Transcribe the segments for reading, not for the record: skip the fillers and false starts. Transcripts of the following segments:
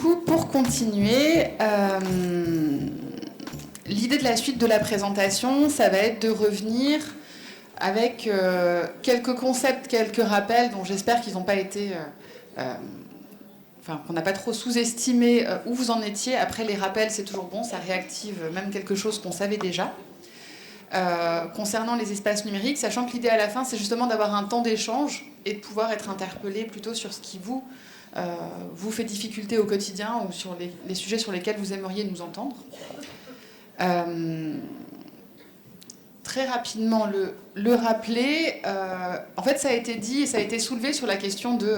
coup, pour continuer, l'idée de la suite de la présentation, ça va être de revenir avec quelques concepts, quelques rappels dont j'espère qu'ils n'ont pas été... qu'on n'a pas trop sous-estimé où vous en étiez. Après, les rappels, c'est toujours bon, ça réactive même quelque chose qu'on savait déjà. Concernant les espaces numériques, sachant que l'idée à la fin, c'est justement d'avoir un temps d'échange et de pouvoir être interpellé plutôt sur ce qui vous fait difficulté au quotidien ou sur les sujets sur lesquels vous aimeriez nous entendre. Très rapidement, le rappeler, en fait, ça a été dit et ça a été soulevé sur la question de...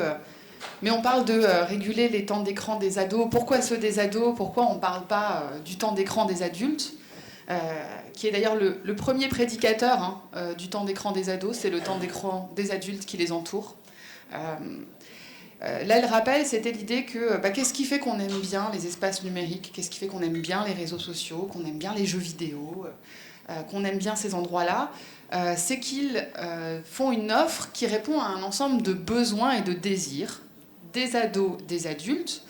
mais on parle de réguler les temps d'écran des ados. Pourquoi ceux des ados? Pourquoi on ne parle pas du temps d'écran des adultes? Qui est d'ailleurs le premier prédicateur du temps d'écran des ados, c'est le temps d'écran des adultes qui les entourent. Là, le rappel, c'était l'idée que qu'est-ce qui fait qu'on aime bien les espaces numériques? Qu'est-ce qui fait qu'on aime bien les réseaux sociaux, qu'on aime bien les jeux vidéo, qu'on aime bien ces endroits-là? C'est qu'ils font une offre qui répond à un ensemble de besoins et de désirs des ados, des adultes.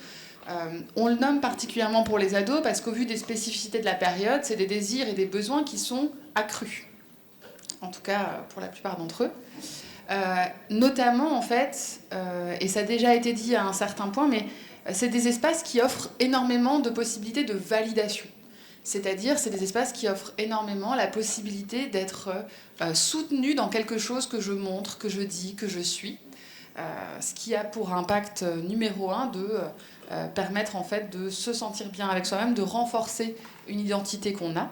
On le nomme particulièrement pour les ados parce qu'au vu des spécificités de la période, c'est des désirs et des besoins qui sont accrus. En tout cas, pour la plupart d'entre eux. Notamment, en fait, et ça a déjà été dit à un certain point, mais c'est des espaces qui offrent énormément de possibilités de validation. C'est-à-dire, c'est des espaces qui offrent énormément la possibilité d'être soutenu dans quelque chose que je montre, que je dis, que je suis. Ce qui a pour impact numéro 1 de permettre en fait de se sentir bien avec soi-même, de renforcer une identité qu'on a.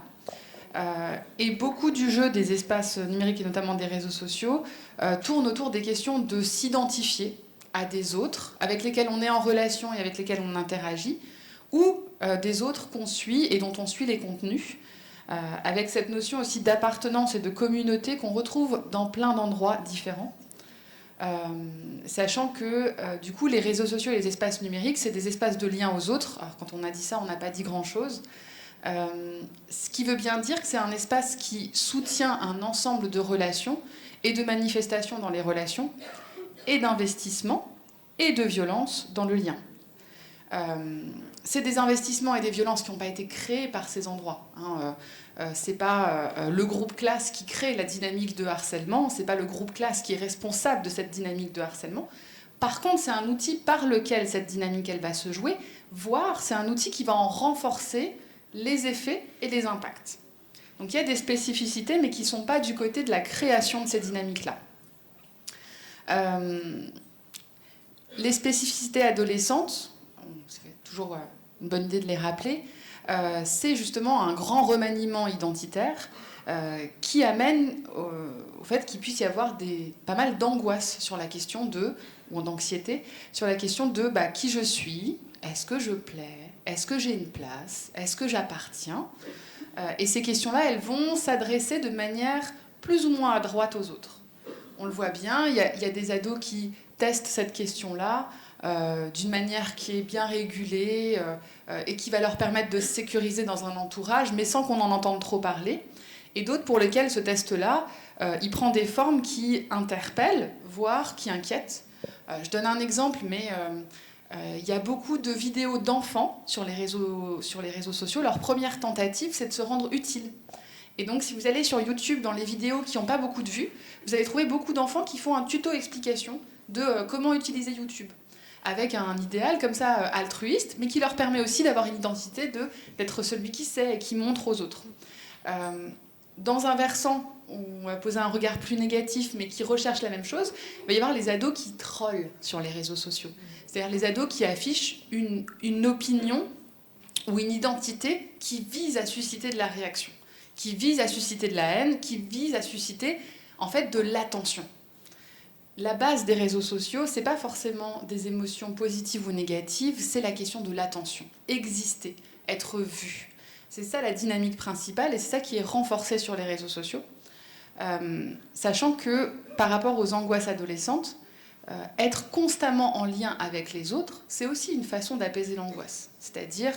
Et beaucoup du jeu des espaces numériques et notamment des réseaux sociaux tourne autour des questions de s'identifier à des autres avec lesquels on est en relation et avec lesquels on interagit, ou des autres qu'on suit et dont on suit les contenus, avec cette notion aussi d'appartenance et de communauté qu'on retrouve dans plein d'endroits différents. Sachant que du coup les réseaux sociaux et les espaces numériques, c'est des espaces de lien aux autres. Alors quand on a dit ça, on n'a pas dit grand-chose. Ce qui veut bien dire que c'est un espace qui soutient un ensemble de relations et de manifestations dans les relations, et d'investissements et de violences dans le lien. C'est des investissements et des violences qui n'ont pas été créés par ces endroits. C'est pas le groupe classe qui crée la dynamique de harcèlement, c'est pas le groupe classe qui est responsable de cette dynamique de harcèlement. Par contre, c'est un outil par lequel cette dynamique elle va se jouer, voire c'est un outil qui va en renforcer les effets et les impacts. Donc il y a des spécificités, mais qui ne sont pas du côté de la création de ces dynamiques-là. Les spécificités adolescentes, c'est toujours une bonne idée de les rappeler, c'est justement un grand remaniement identitaire qui amène au fait qu'il puisse y avoir pas mal d'angoisse sur la question de, ou d'anxiété, sur la question de qui je suis, est-ce que je plais, est-ce que j'ai une place, est-ce que j'appartiens, et ces questions-là, elles vont s'adresser de manière plus ou moins à droite aux autres. On le voit bien, il y a des ados qui testent cette question-là d'une manière qui est bien régulée et qui va leur permettre de se sécuriser dans un entourage, mais sans qu'on en entende trop parler. Et d'autres pour lesquels ce test-là, il prend des formes qui interpellent, voire qui inquiètent. Je donne un exemple, mais il y a beaucoup de vidéos d'enfants sur les réseaux sociaux. Leur première tentative, c'est de se rendre utile. Et donc, si vous allez sur YouTube, dans les vidéos qui n'ont pas beaucoup de vues, vous allez trouver beaucoup d'enfants qui font un tuto-explication de comment utiliser YouTube, avec un idéal comme ça altruiste, mais qui leur permet aussi d'avoir une identité, d'être celui qui sait et qui montre aux autres. Dans un versant où on va poser un regard plus négatif, mais qui recherche la même chose, il va y avoir les ados qui trollent sur les réseaux sociaux. C'est-à-dire les ados qui affichent une opinion ou une identité qui vise à susciter de la réaction, qui vise à susciter de la haine, qui vise à susciter en fait de l'attention. La base des réseaux sociaux, c'est pas forcément des émotions positives ou négatives, c'est la question de l'attention. Exister, être vu. C'est ça la dynamique principale et c'est ça qui est renforcé sur les réseaux sociaux. Sachant que par rapport aux angoisses adolescentes, être constamment en lien avec les autres, c'est aussi une façon d'apaiser l'angoisse. C'est-à-dire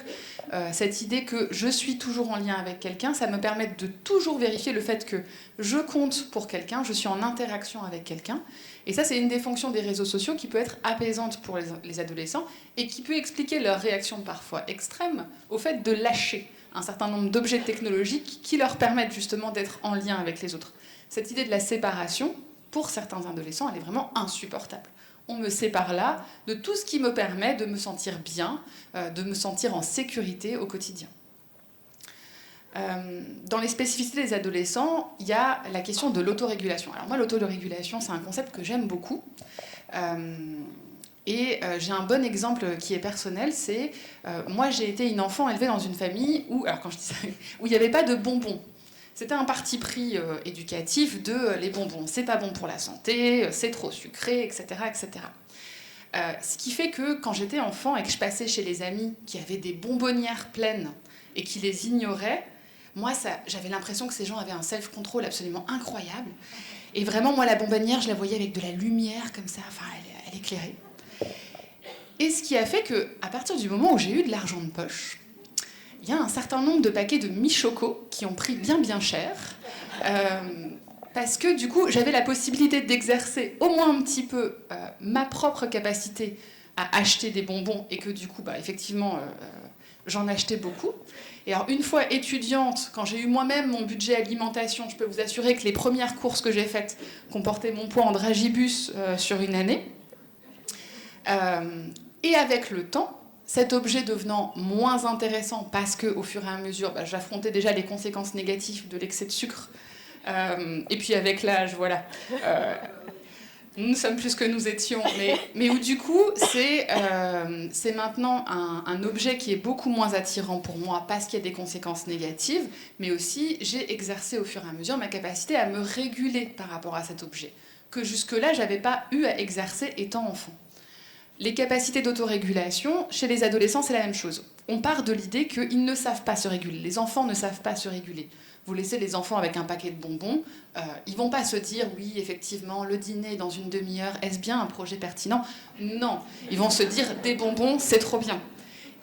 cette idée que je suis toujours en lien avec quelqu'un, ça me permet de toujours vérifier le fait que je compte pour quelqu'un, je suis en interaction avec quelqu'un, Et ça, c'est une des fonctions des réseaux sociaux qui peut être apaisante pour les adolescents et qui peut expliquer leur réaction parfois extrême au fait de lâcher un certain nombre d'objets technologiques qui leur permettent justement d'être en lien avec les autres. Cette idée de la séparation, pour certains adolescents, elle est vraiment insupportable. On me sépare là de tout ce qui me permet de me sentir bien, de me sentir en sécurité au quotidien. Dans les spécificités des adolescents, il y a la question de l'autorégulation. Alors moi, l'autorégulation, c'est un concept que j'aime beaucoup. J'ai un bon exemple qui est personnel, c'est moi j'ai été une enfant élevée dans une famille où, alors quand je dis ça, où il n'y avait pas de bonbons. C'était un parti pris éducatif de les bonbons, c'est pas bon pour la santé, c'est trop sucré, etc. etc. Ce qui fait que quand j'étais enfant et que je passais chez les amis qui avaient des bonbonnières pleines et qui les ignoraient, moi j'avais l'impression que ces gens avaient un self-control absolument incroyable. Et vraiment, moi la bonbonnière, je la voyais avec de la lumière comme ça, enfin elle éclairait. Et ce qui a fait qu'à partir du moment où j'ai eu de l'argent de poche, il y a un certain nombre de paquets de mi-choco qui ont pris bien cher, parce que du coup, j'avais la possibilité d'exercer au moins un petit peu ma propre capacité à acheter des bonbons, et que du coup, effectivement, j'en achetais beaucoup. Et alors, une fois étudiante, quand j'ai eu moi-même mon budget alimentation, je peux vous assurer que les premières courses que j'ai faites comportaient mon poids en dragibus sur une année. Et avec le temps, cet objet devenant moins intéressant parce qu'au fur et à mesure, j'affrontais déjà les conséquences négatives de l'excès de sucre. Et puis avec l'âge, voilà. Nous sommes plus que nous étions. Mais où du coup, c'est maintenant un objet qui est beaucoup moins attirant pour moi parce qu'il y a des conséquences négatives. Mais aussi, j'ai exercé au fur et à mesure ma capacité à me réguler par rapport à cet objet. Que jusque-là, je n'avais pas eu à exercer étant enfant. Les capacités d'autorégulation, chez les adolescents, c'est la même chose. On part de l'idée qu'ils ne savent pas se réguler. Les enfants ne savent pas se réguler. Vous laissez les enfants avec un paquet de bonbons, ils ne vont pas se dire « oui, effectivement, le dîner dans une demi-heure, est-ce bien un projet pertinent ?» Non, ils vont se dire « des bonbons, c'est trop bien ».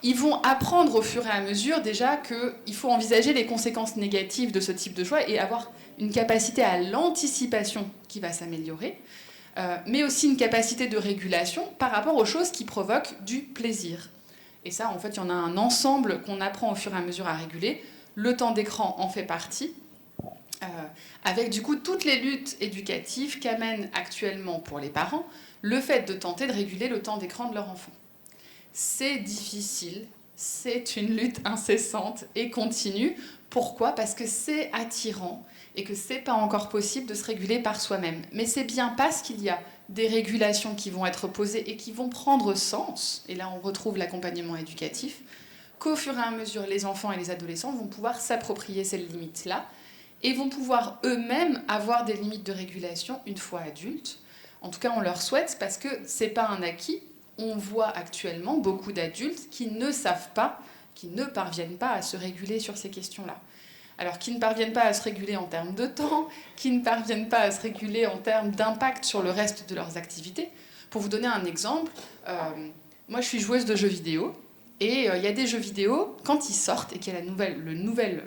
Ils vont apprendre au fur et à mesure déjà qu'il faut envisager les conséquences négatives de ce type de choix et avoir une capacité à l'anticipation qui va s'améliorer. Mais aussi une capacité de régulation par rapport aux choses qui provoquent du plaisir. Et ça, en fait, il y en a un ensemble qu'on apprend au fur et à mesure à réguler. Le temps d'écran en fait partie, avec du coup toutes les luttes éducatives qu'amène actuellement pour les parents le fait de tenter de réguler le temps d'écran de leur enfant. C'est difficile, c'est une lutte incessante et continue. Pourquoi ? Parce que c'est attirant et que c'est pas encore possible de se réguler par soi-même. Mais c'est bien parce qu'il y a des régulations qui vont être posées et qui vont prendre sens, et là on retrouve l'accompagnement éducatif, qu'au fur et à mesure, les enfants et les adolescents vont pouvoir s'approprier ces limites-là et vont pouvoir eux-mêmes avoir des limites de régulation une fois adultes. En tout cas, on leur souhaite, parce que c'est pas un acquis. On voit actuellement beaucoup d'adultes qui ne savent pas, qui ne parviennent pas à se réguler sur ces questions-là. Alors, qui ne parviennent pas à se réguler en termes de temps, qui ne parviennent pas à se réguler en termes d'impact sur le reste de leurs activités. Pour vous donner un exemple, moi je suis joueuse de jeux vidéo, et il y a des jeux vidéo, quand ils sortent, et qu'il y a le nouvel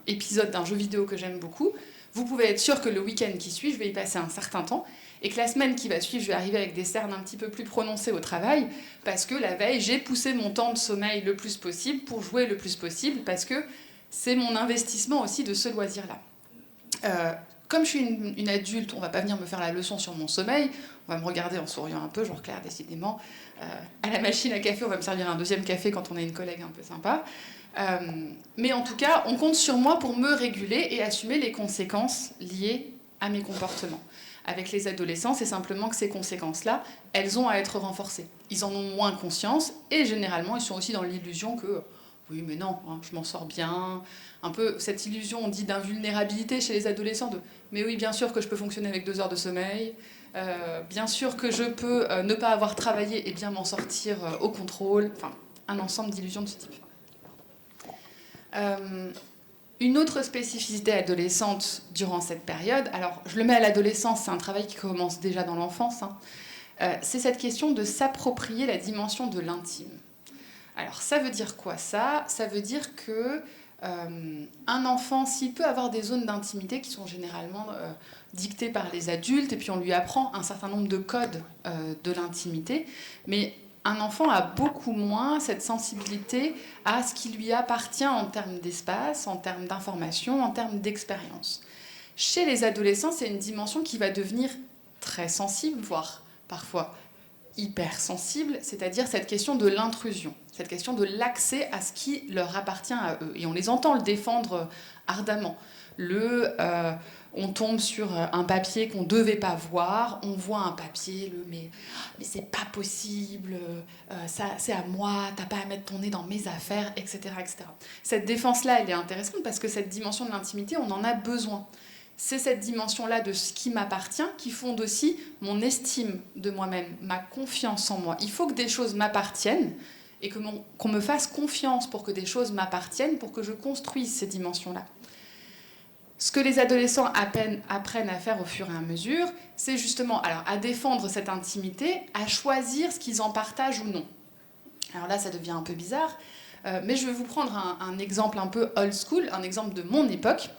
épisode d'un jeu vidéo que j'aime beaucoup, vous pouvez être sûr que le week-end qui suit, je vais y passer un certain temps, et que la semaine qui va suivre, je vais arriver avec des cernes un petit peu plus prononcées au travail, parce que la veille, j'ai poussé mon temps de sommeil le plus possible pour jouer le plus possible, parce que c'est mon investissement aussi de ce loisir-là. Comme je suis une adulte, on ne va pas venir me faire la leçon sur mon sommeil, on va me regarder en souriant un peu, genre Claire, décidément. À la machine à café, on va me servir un deuxième café quand on est une collègue un peu sympa. Mais en tout cas, on compte sur moi pour me réguler et assumer les conséquences liées à mes comportements. Avec les adolescents, c'est simplement que ces conséquences-là, elles ont à être renforcées. Ils en ont moins conscience et généralement, ils sont aussi dans l'illusion que oui, mais non, hein, je m'en sors bien. Un peu cette illusion, on dit, d'invulnérabilité chez les adolescents, de mais oui, bien sûr que je peux fonctionner avec 2 heures de sommeil, bien sûr que je peux ne pas avoir travaillé et bien m'en sortir au contrôle, enfin, un ensemble d'illusions de ce type. Une autre spécificité adolescente durant cette période, alors je le mets à l'adolescence, c'est un travail qui commence déjà dans l'enfance, hein, c'est cette question de s'approprier la dimension de l'intime. Alors ça veut dire quoi ça ? Ça veut dire que Un enfant, s'il peut avoir des zones d'intimité qui sont généralement dictées par les adultes, et puis on lui apprend un certain nombre de codes de l'intimité, mais un enfant a beaucoup moins cette sensibilité à ce qui lui appartient en termes d'espace, en termes d'information, en termes d'expérience. Chez les adolescents, c'est une dimension qui va devenir très sensible, voire parfois hypersensible, c'est-à-dire cette question de l'intrusion, cette question de l'accès à ce qui leur appartient à eux. Et on les entend le défendre ardemment. On tombe sur un papier qu'on ne devait pas voir, on voit un papier, mais c'est pas possible, ça, c'est à moi, t'as pas à mettre ton nez dans mes affaires, etc., etc. Cette défense-là, elle est intéressante parce que cette dimension de l'intimité, on en a besoin. C'est cette dimension-là de ce qui m'appartient qui fonde aussi mon estime de moi-même, ma confiance en moi. Il faut que des choses m'appartiennent et qu'on me fasse confiance pour que des choses m'appartiennent, pour que je construise ces dimensions-là. Ce que les adolescents apprennent à faire au fur et à mesure, c'est justement à défendre cette intimité, à choisir ce qu'ils en partagent ou non. Alors là, ça devient un peu bizarre, mais je vais vous prendre un exemple un peu old school, un exemple de mon époque.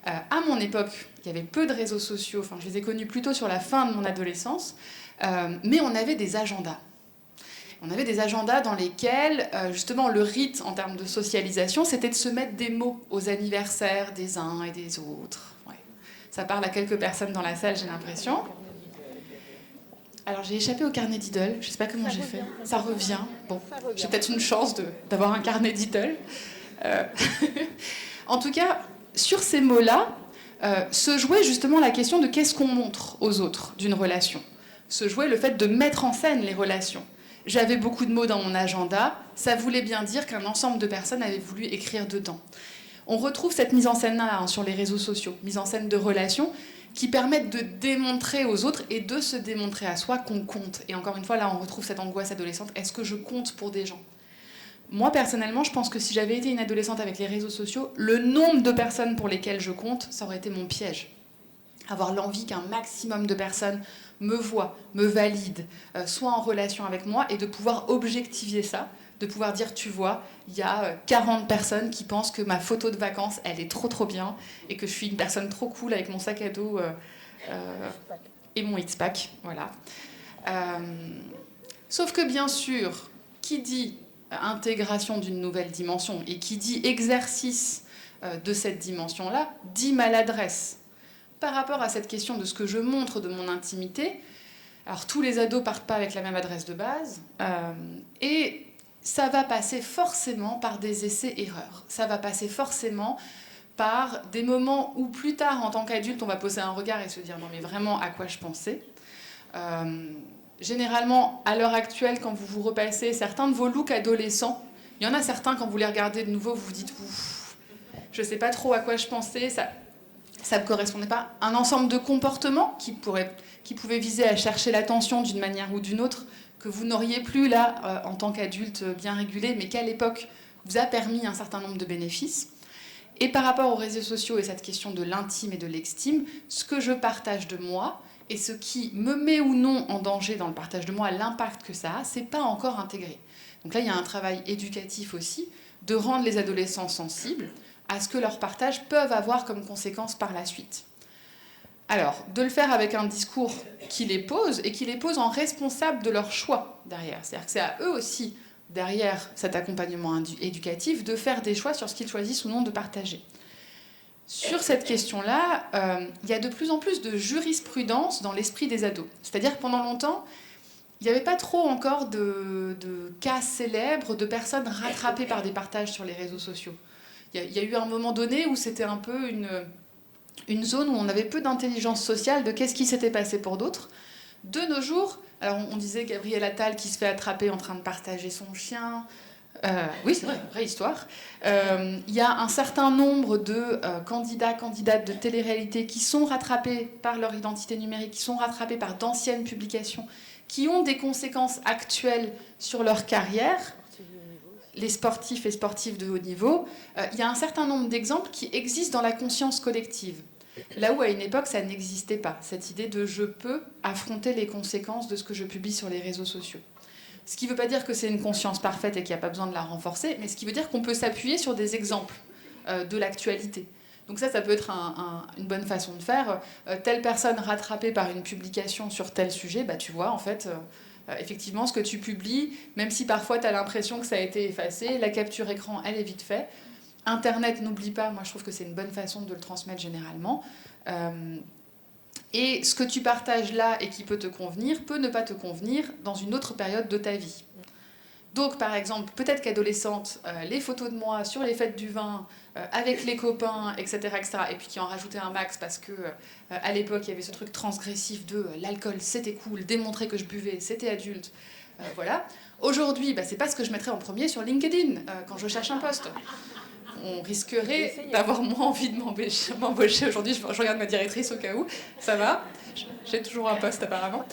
À mon époque, il y avait peu de réseaux sociaux, enfin, je les ai connus plutôt sur la fin de mon adolescence, mais on avait des agendas. On avait des agendas dans lesquels, justement, le rite en termes de socialisation, c'était de se mettre des mots aux anniversaires des uns et des autres. Ouais. Ça parle à quelques personnes dans la salle, j'ai l'impression. Alors, j'ai échappé au carnet Diddle, je ne sais pas comment j'ai fait. Ça revient. Bon, j'ai peut-être une chance d'avoir un carnet Diddle. En tout cas, sur ces mots-là, se jouait justement la question de qu'est-ce qu'on montre aux autres d'une relation. Se jouait le fait de mettre en scène les relations. J'avais beaucoup de mots dans mon agenda, ça voulait bien dire qu'un ensemble de personnes avaient voulu écrire dedans. On retrouve cette mise en scène-là sur les réseaux sociaux, mise en scène de relations, qui permettent de démontrer aux autres et de se démontrer à soi qu'on compte. Et encore une fois, là, on retrouve cette angoisse adolescente. Est-ce que je compte pour des gens ? Moi, personnellement, je pense que si j'avais été une adolescente avec les réseaux sociaux, le nombre de personnes pour lesquelles je compte, ça aurait été mon piège. Avoir l'envie qu'un maximum de personnes me voient, me valident, soient en relation avec moi, et de pouvoir objectiver ça, de pouvoir dire, tu vois, il y a 40 personnes qui pensent que ma photo de vacances, elle est trop trop bien, et que je suis une personne trop cool avec mon sac à dos et mon X-Pack. Voilà. Sauf que bien sûr, qui dit intégration d'une nouvelle dimension et qui dit exercice de cette dimension-là, dit maladresse. Par rapport à cette question de ce que je montre de mon intimité, alors tous les ados partent pas avec la même adresse de base, et ça va passer forcément par des essais-erreurs. Ça va passer forcément par des moments où plus tard, en tant qu'adulte, on va poser un regard et se dire non mais vraiment à quoi je pensais. Généralement, à l'heure actuelle, quand vous vous repassez certains de vos looks adolescents, il y en a certains, quand vous les regardez de nouveau, vous vous dites ouf, je sais pas trop à quoi je pensais, ça ne correspondait pas. Un ensemble de comportements qui pouvaient viser à chercher l'attention d'une manière ou d'une autre, que vous n'auriez plus là en tant qu'adulte bien régulé, mais qu'à l'époque vous a permis un certain nombre de bénéfices. Et par rapport aux réseaux sociaux et cette question de l'intime et de l'extime, ce que je partage de moi et ce qui me met ou non en danger dans le partage de moi, l'impact que ça a, c'est pas encore intégré. Donc là, il y a un travail éducatif aussi de rendre les adolescents sensibles à ce que leurs partages peuvent avoir comme conséquence par la suite. Alors, de le faire avec un discours qui les pose et qui les pose en responsables de leur choix derrière. C'est-à-dire que c'est à eux aussi, derrière cet accompagnement éducatif, de faire des choix sur ce qu'ils choisissent ou non de partager. Sur cette question-là, il y a de plus en plus de jurisprudence dans l'esprit des ados. C'est-à-dire que pendant longtemps, il n'y avait pas trop encore de cas célèbres de personnes rattrapées par des partages sur les réseaux sociaux. Il y a eu un moment donné où c'était un peu une zone où on avait peu d'intelligence sociale de qu'est-ce qui s'était passé pour d'autres. De nos jours, alors on disait Gabriel Attal qui se fait attraper en train de partager son chien. Oui, c'est vrai, vraie histoire. Il y a un certain nombre de candidates de télé-réalité qui sont rattrapés par leur identité numérique, qui sont rattrapés par d'anciennes publications, qui ont des conséquences actuelles sur leur carrière. Les sportifs et sportives de haut niveau, il y a un certain nombre d'exemples qui existent dans la conscience collective. Là où à une époque ça n'existait pas, cette idée de je peux affronter les conséquences de ce que je publie sur les réseaux sociaux. Ce qui ne veut pas dire que c'est une conscience parfaite et qu'il n'y a pas besoin de la renforcer, mais ce qui veut dire qu'on peut s'appuyer sur des exemples de l'actualité. Donc ça peut être une bonne façon de faire. Telle personne rattrapée par une publication sur tel sujet, tu vois, en fait, effectivement, ce que tu publies, même si parfois tu as l'impression que ça a été effacé, la capture écran, elle est vite faite. Internet, n'oublie pas, moi je trouve que c'est une bonne façon de le transmettre généralement. Et ce que tu partages là et qui peut te convenir, peut ne pas te convenir dans une autre période de ta vie. Donc, par exemple, peut-être qu'adolescente, les photos de moi sur les fêtes du vin, avec les copains, etc., etc., et puis qui en rajoutaient un max parce que à l'époque, il y avait ce truc transgressif de l'alcool, c'était cool, démontrer que je buvais, c'était adulte, voilà. Aujourd'hui, c'est pas ce que je mettrais en premier sur LinkedIn quand je cherche un poste. On risquerait d'avoir moins envie de m'embaucher aujourd'hui. Je regarde ma directrice au cas où, ça va. J'ai toujours un poste apparemment.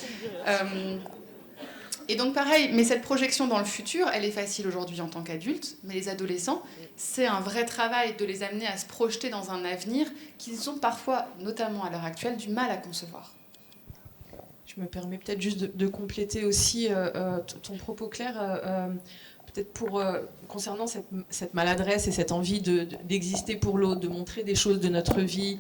Et donc pareil, mais cette projection dans le futur, elle est facile aujourd'hui en tant qu'adulte, mais les adolescents, c'est un vrai travail de les amener à se projeter dans un avenir qu'ils ont parfois, notamment à l'heure actuelle, du mal à concevoir. Je me permets peut-être juste de compléter aussi ton propos, Claire, peut-être concernant cette maladresse et cette envie d'exister pour l'autre, de montrer des choses de notre vie,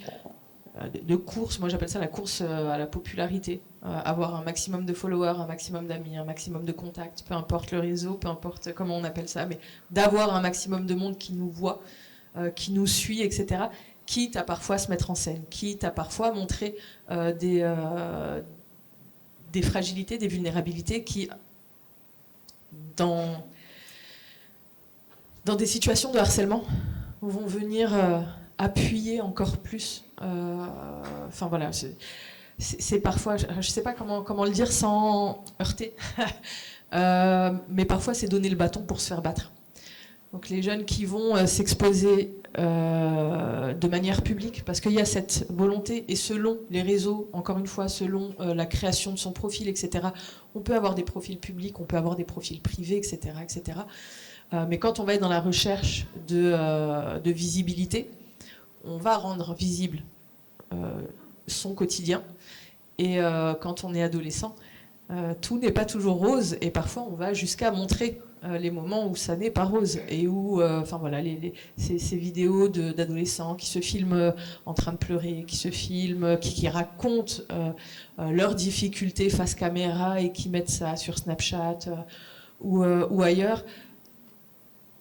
de course, moi j'appelle ça la course à la popularité, avoir un maximum de followers, un maximum d'amis, un maximum de contacts, peu importe le réseau, peu importe comment on appelle ça, mais d'avoir un maximum de monde qui nous voit, qui nous suit, etc., quitte à parfois se mettre en scène, quitte à parfois montrer des fragilités, des vulnérabilités qui, dans des situations de harcèlement, vont venir appuyer encore plus. Enfin voilà, c'est parfois, je ne sais pas comment le dire sans heurter, mais parfois c'est donner le bâton pour se faire battre. Donc les jeunes qui vont s'exposer de manière publique, parce qu'il y a cette volonté, et selon les réseaux, encore une fois, selon la création de son profil, etc., on peut avoir des profils publics, on peut avoir des profils privés, etc., etc. Mais quand on va être dans la recherche de visibilité, on va rendre visible son quotidien. Et quand on est adolescent, tout n'est pas toujours rose, et parfois on va jusqu'à montrer les moments où ça n'est pas rose, et où, enfin voilà, ces vidéos d'adolescents qui se filment en train de pleurer, qui se filment, qui racontent leurs difficultés face caméra et qui mettent ça sur Snapchat ou ailleurs,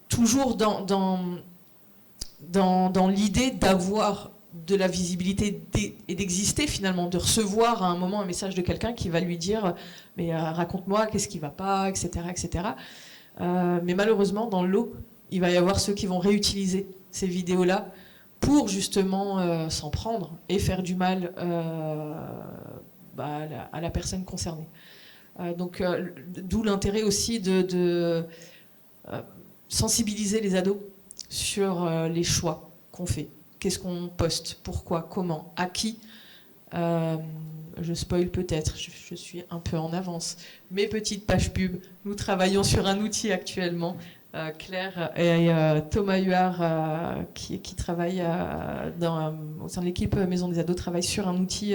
toujours dans l'idée d'avoir de la visibilité et d'exister finalement, de recevoir à un moment un message de quelqu'un qui va lui dire mais raconte-moi qu'est-ce qui va pas, etc., etc. Mais malheureusement dans l'eau il va y avoir ceux qui vont réutiliser ces vidéos là pour justement s'en prendre et faire du mal à la personne concernée. Donc d'où l'intérêt aussi de sensibiliser les ados sur les choix qu'on fait. Qu'est-ce qu'on poste, pourquoi, comment, à qui. Je spoil peut-être, je suis un peu en avance. Mes petites pages pub, nous travaillons sur un outil actuellement. Claire et Thomas Huard, qui travaille au sein de l'équipe Maison des Ados, travaillent sur un outil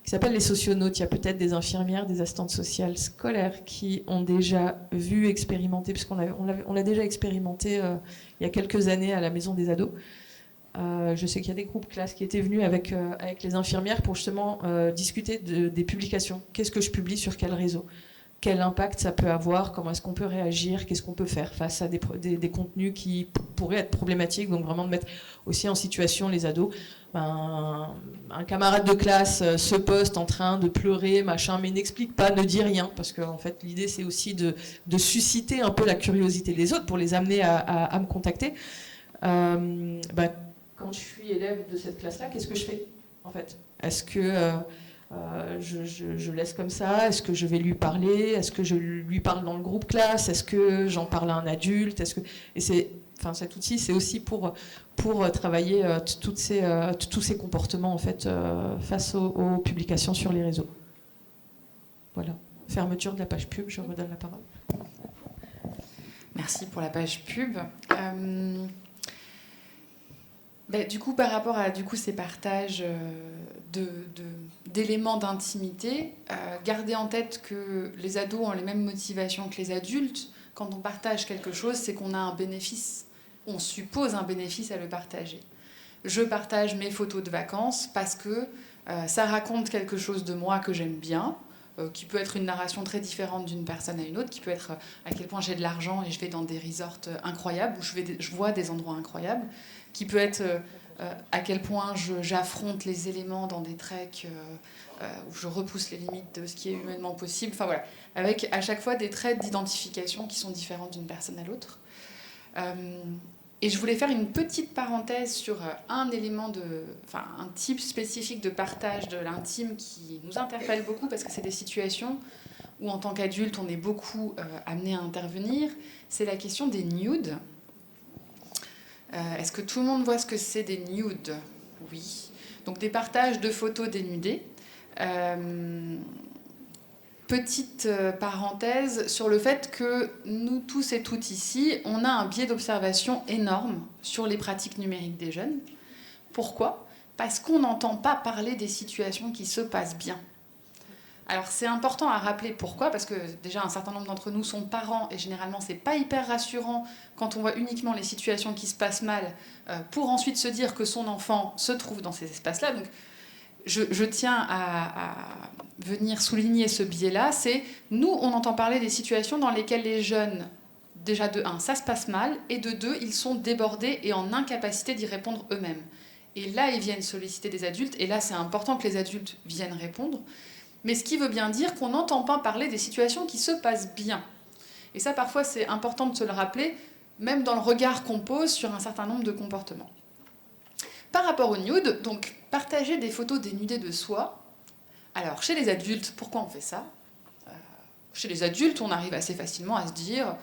qui s'appelle les socionautes. Il y a peut-être des infirmières, des assistantes sociales scolaires qui ont déjà vu expérimenter, puisqu'on l'a déjà expérimenté il y a quelques années à la Maison des Ados. Je sais qu'il y a des groupes classes qui étaient venus avec les infirmières pour justement discuter des publications. Qu'est-ce que je publie sur quel réseau ? Quel impact ça peut avoir ? Comment est-ce qu'on peut réagir ? Qu'est-ce qu'on peut faire face à des contenus qui pourraient être problématiques ? Donc vraiment de mettre aussi en situation les ados. Un camarade de classe se poste en train de pleurer, machin, mais n'explique pas, ne dit rien, parce que en fait l'idée c'est aussi de susciter un peu la curiosité des autres pour les amener à me contacter. Quand je suis élève de cette classe-là, qu'est-ce que je fais en fait ? Est-ce que je laisse comme ça ? Est-ce que je vais lui parler ? Est-ce que je lui parle dans le groupe classe ? Est-ce que j'en parle à un adulte ? Et cet outil, c'est aussi pour travailler tous ces comportements en fait face aux publications sur les réseaux. Voilà. Fermeture de la page pub, je redonne la parole. Merci pour la page pub. Du coup, par rapport à ces partages d'éléments d'intimité, gardez en tête que les ados ont les mêmes motivations que les adultes. Quand on partage quelque chose, c'est qu'on a un bénéfice. on suppose un bénéfice à le partager. Je partage mes photos de vacances parce que ça raconte quelque chose de moi que j'aime bien, qui peut être une narration très différente d'une personne à une autre, qui peut être à quel point j'ai de l'argent et je vais dans des resorts incroyables, où je vois des endroits incroyables, qui peut être à quel point j'affronte les éléments dans des treks où je repousse les limites de ce qui est humainement possible. Enfin voilà, avec à chaque fois des traits d'identification qui sont différents d'une personne à l'autre. Et je voulais faire une petite parenthèse sur un type spécifique de partage de l'intime qui nous interpelle beaucoup parce que c'est des situations où en tant qu'adulte on est beaucoup amené à intervenir. C'est la question des nudes. Est-ce que tout le monde voit ce que c'est des nudes? Oui. Donc des partages de photos dénudées. Petite parenthèse sur le fait que nous tous et toutes ici, on a un biais d'observation énorme sur les pratiques numériques des jeunes. Pourquoi? Parce qu'on n'entend pas parler des situations qui se passent bien. Alors c'est important à rappeler pourquoi, parce que déjà un certain nombre d'entre nous sont parents et généralement c'est pas hyper rassurant quand on voit uniquement les situations qui se passent mal pour ensuite se dire que son enfant se trouve dans ces espaces-là. Donc je tiens à venir souligner ce biais-là, c'est nous, on entend parler des situations dans lesquelles les jeunes, déjà de 1, ça se passe mal, et de 2, ils sont débordés et en incapacité d'y répondre eux-mêmes. Et là, ils viennent solliciter des adultes, et là, c'est important que les adultes viennent répondre, mais ce qui veut bien dire qu'on n'entend pas parler des situations qui se passent bien. Et ça, parfois, c'est important de se le rappeler, même dans le regard qu'on pose sur un certain nombre de comportements. Par rapport au nude, donc partager des photos dénudées de soi. Alors, chez les adultes, pourquoi on fait ça? Chez les adultes, on arrive assez facilement à se dire,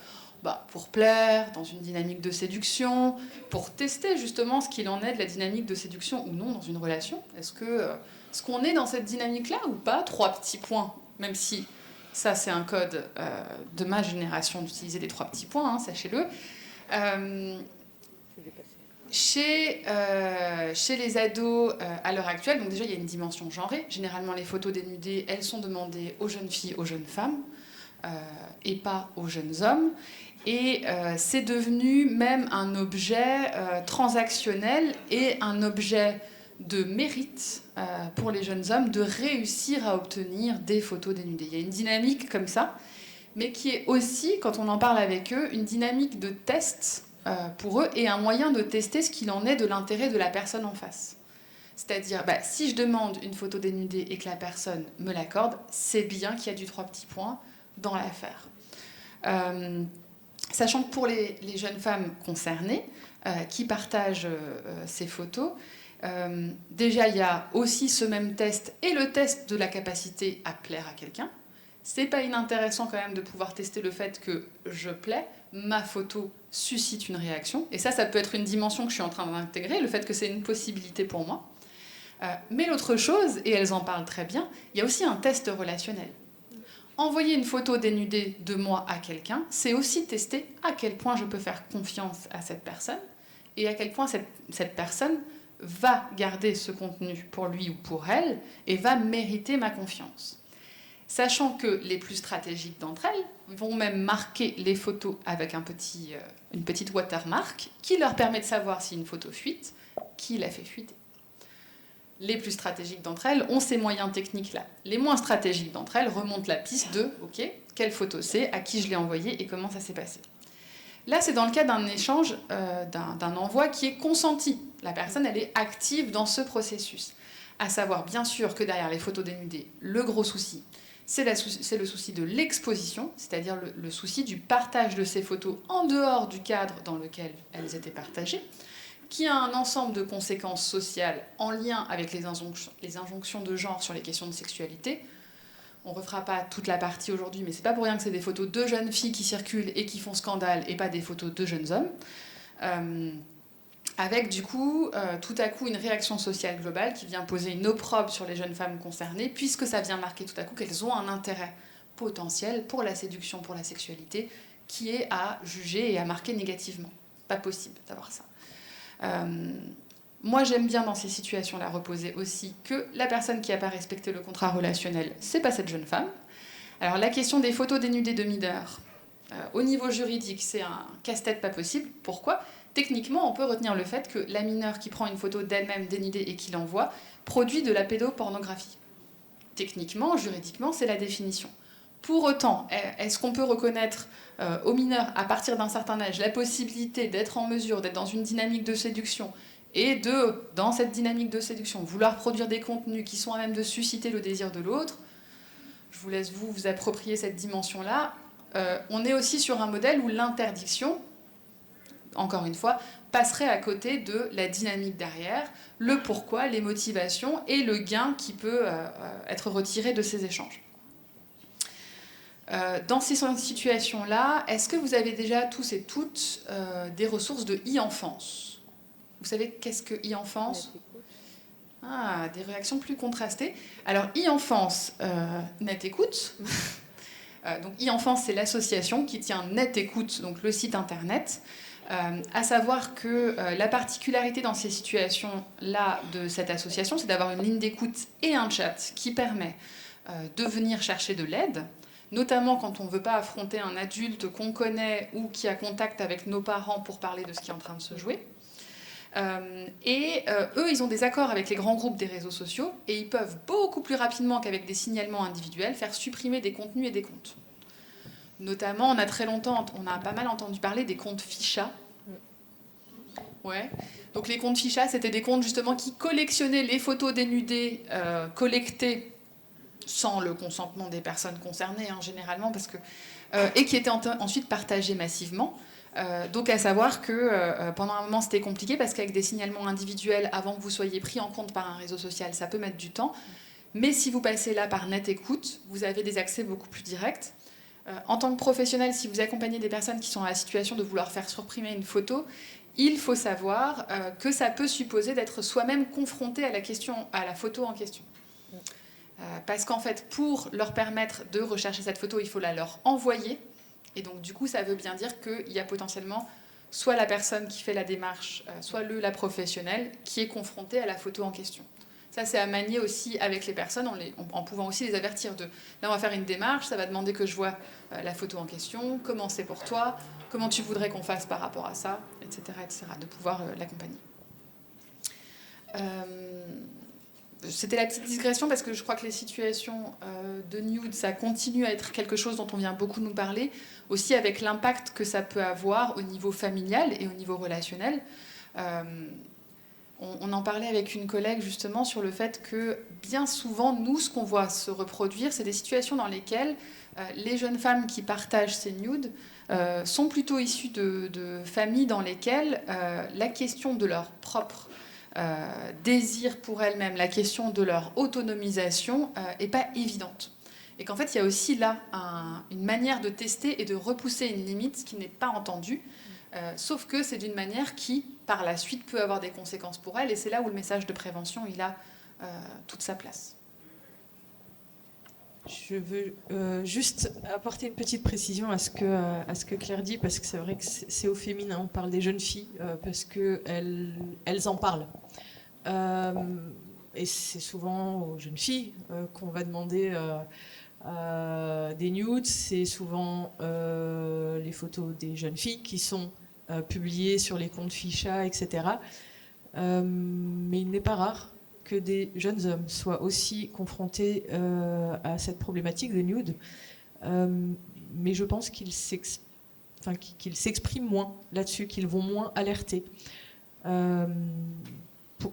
pour plaire, dans une dynamique de séduction, pour tester justement ce qu'il en est de la dynamique de séduction ou non dans une relation. Est-ce qu'on est dans cette dynamique-là ou pas? 3 petits points, même si ça, c'est un code de ma génération d'utiliser les 3 petits points, hein, sachez-le. Chez les ados à l'heure actuelle, donc déjà il y a une dimension genrée. Généralement les photos dénudées, elles sont demandées aux jeunes filles, aux jeunes femmes, et pas aux jeunes hommes. Et c'est devenu même un objet transactionnel et un objet de mérite pour les jeunes hommes de réussir à obtenir des photos dénudées. Il y a une dynamique comme ça, mais qui est aussi, quand on en parle avec eux, une dynamique de test pour eux et un moyen de tester ce qu'il en est de l'intérêt de la personne en face. C'est-à-dire, si je demande une photo dénudée et que la personne me l'accorde, c'est bien qu'il y a du 3 petits points dans l'affaire. Sachant que pour les jeunes femmes concernées qui partagent ces photos, déjà il y a aussi ce même test et le test de la capacité à plaire à quelqu'un. C'est pas inintéressant quand même de pouvoir tester le fait que je plais, ma photo suscite une réaction. Et ça peut être une dimension que je suis en train d'intégrer, le fait que c'est une possibilité pour moi. Mais l'autre chose, et elles en parlent très bien, il y a aussi un test relationnel. Envoyer une photo dénudée de moi à quelqu'un, c'est aussi tester à quel point je peux faire confiance à cette personne et à quel point cette personne va garder ce contenu pour lui ou pour elle et va mériter ma confiance. Sachant que les plus stratégiques d'entre elles vont même marquer les photos avec une petite watermark qui leur permet de savoir si une photo fuite, qui l'a fait fuiter. Les plus stratégiques d'entre elles ont ces moyens techniques-là. Les moins stratégiques d'entre elles remontent la piste de « Ok, quelle photo c'est, à qui je l'ai envoyée et comment ça s'est passé ?» Là, c'est dans le cas d'un échange, d'un envoi qui est consenti. La personne, elle est active dans ce processus. À savoir, bien sûr, que derrière les photos dénudées, le gros souci, c'est le souci de l'exposition, c'est-à-dire le souci du partage de ces photos en dehors du cadre dans lequel elles étaient partagées, qui a un ensemble de conséquences sociales en lien avec les injonctions de genre sur les questions de sexualité. On ne refera pas toute la partie aujourd'hui, mais c'est pas pour rien que c'est des photos de jeunes filles qui circulent et qui font scandale, et pas des photos de jeunes hommes. Avec du coup, tout à coup, une réaction sociale globale qui vient poser une opprobre sur les jeunes femmes concernées, puisque ça vient marquer tout à coup qu'elles ont un intérêt potentiel pour la séduction, pour la sexualité, qui est à juger et à marquer négativement. Pas possible d'avoir ça. Moi, j'aime bien dans ces situations-là reposer aussi que la personne qui n'a pas respecté le contrat relationnel, c'est pas cette jeune femme. Alors la question des photos dénudées de mineurs, au niveau juridique, c'est un casse-tête pas possible. Pourquoi ? techniquement, on peut retenir le fait que la mineure qui prend une photo d'elle-même dénudée et qui l'envoie produit de la pédopornographie. Techniquement, juridiquement, c'est la définition. Pour autant, est-ce qu'on peut reconnaître aux mineurs, à partir d'un certain âge, la possibilité d'être en mesure d'être dans une dynamique de séduction et dans cette dynamique de séduction, vouloir produire des contenus qui sont à même de susciter le désir de l'autre? Je vous laisse vous approprier cette dimension-là. On est aussi sur un modèle où l'interdiction, encore une fois, passerait à côté de la dynamique derrière, le pourquoi, les motivations et le gain qui peut être retiré de ces échanges. Dans ces situations-là, est-ce que vous avez déjà tous et toutes des ressources de e-enfance? Vous savez qu'est-ce que e-enfance? Ah, des réactions plus contrastées. Alors, e-enfance, Net Écoute. Donc, e-enfance, c'est l'association qui tient Net Écoute, donc le site internet. À savoir que la particularité dans ces situations-là de cette association, c'est d'avoir une ligne d'écoute et un chat qui permet de venir chercher de l'aide, notamment quand on ne veut pas affronter un adulte qu'on connaît ou qui a contact avec nos parents pour parler de ce qui est en train de se jouer. Eux, ils ont des accords avec les grands groupes des réseaux sociaux et ils peuvent beaucoup plus rapidement qu'avec des signalements individuels faire supprimer des contenus et des comptes. Notamment, on a pas mal entendu parler des comptes ficha. Ouais. Donc les comptes ficha, c'était des comptes justement qui collectionnaient les photos dénudées collectées sans le consentement des personnes concernées, hein, généralement, et qui étaient ensuite partagées massivement. Donc à savoir que pendant un moment c'était compliqué parce qu'avec des signalements individuels, avant que vous soyez pris en compte par un réseau social, ça peut mettre du temps. Mais si vous passez là par Net Écoute, vous avez des accès beaucoup plus directs. En tant que professionnel, si vous accompagnez des personnes qui sont dans la situation de vouloir faire supprimer une photo, il faut savoir que ça peut supposer d'être soi-même confronté à la photo en question. Parce qu'en fait, pour leur permettre de rechercher cette photo, il faut la leur envoyer. Et donc, du coup, ça veut bien dire qu'il y a potentiellement soit la personne qui fait la démarche, soit la professionnelle qui est confrontée à la photo en question. Ça, c'est à manier aussi avec les personnes en pouvant aussi les avertir de « là, on va faire une démarche, ça va demander que je vois la photo en question, comment c'est pour toi, comment tu voudrais qu'on fasse par rapport à ça, etc. etc. » de pouvoir l'accompagner. C'était la petite digression parce que je crois que les situations de nude, ça continue à être quelque chose dont on vient beaucoup nous parler, aussi avec l'impact que ça peut avoir au niveau familial et au niveau relationnel. On en parlait avec une collègue justement sur le fait que bien souvent, nous, ce qu'on voit se reproduire, c'est des situations dans lesquelles les jeunes femmes qui partagent ces nudes sont plutôt issues de familles dans lesquelles la question de leur propre désir pour elles-mêmes, la question de leur autonomisation n'est pas évidente. Et qu'en fait, il y a aussi là une manière de tester et de repousser une limite qui n'est pas entendue, sauf que c'est d'une manière qui, par la suite, peut avoir des conséquences pour elles, et c'est là où le message de prévention, il a toute sa place. Je veux juste apporter une petite précision à ce que Claire dit, parce que c'est vrai que c'est au féminin, on parle des jeunes filles, parce qu'elles en parlent. Et c'est souvent aux jeunes filles qu'on va demander des nudes, c'est souvent les photos des jeunes filles qui sont publiées sur les comptes ficha, etc. Mais il n'est pas rare que des jeunes hommes soient aussi confrontés à cette problématique de nude. Mais je pense qu'ils s'expriment moins là-dessus, qu'ils vont moins alerter.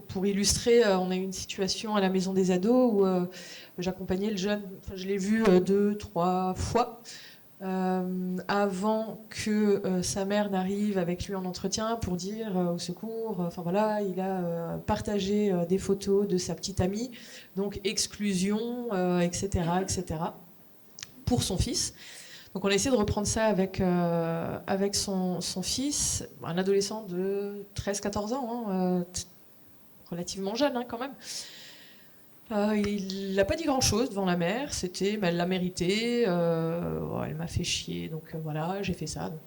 Pour illustrer, on a eu une situation à la maison des ados où j'accompagnais le jeune, je l'ai vu 2-3 fois, avant que sa mère n'arrive avec lui en entretien pour dire au secours, il a partagé des photos de sa petite amie, donc exclusion, etc., etc., pour son fils. Donc on a essayé de reprendre ça avec son fils, un adolescent de 13-14 ans, relativement jeune quand même. Il n'a pas dit grand-chose devant la mère, c'était elle l'a mérité, elle m'a fait chier, donc voilà, j'ai fait ça. Donc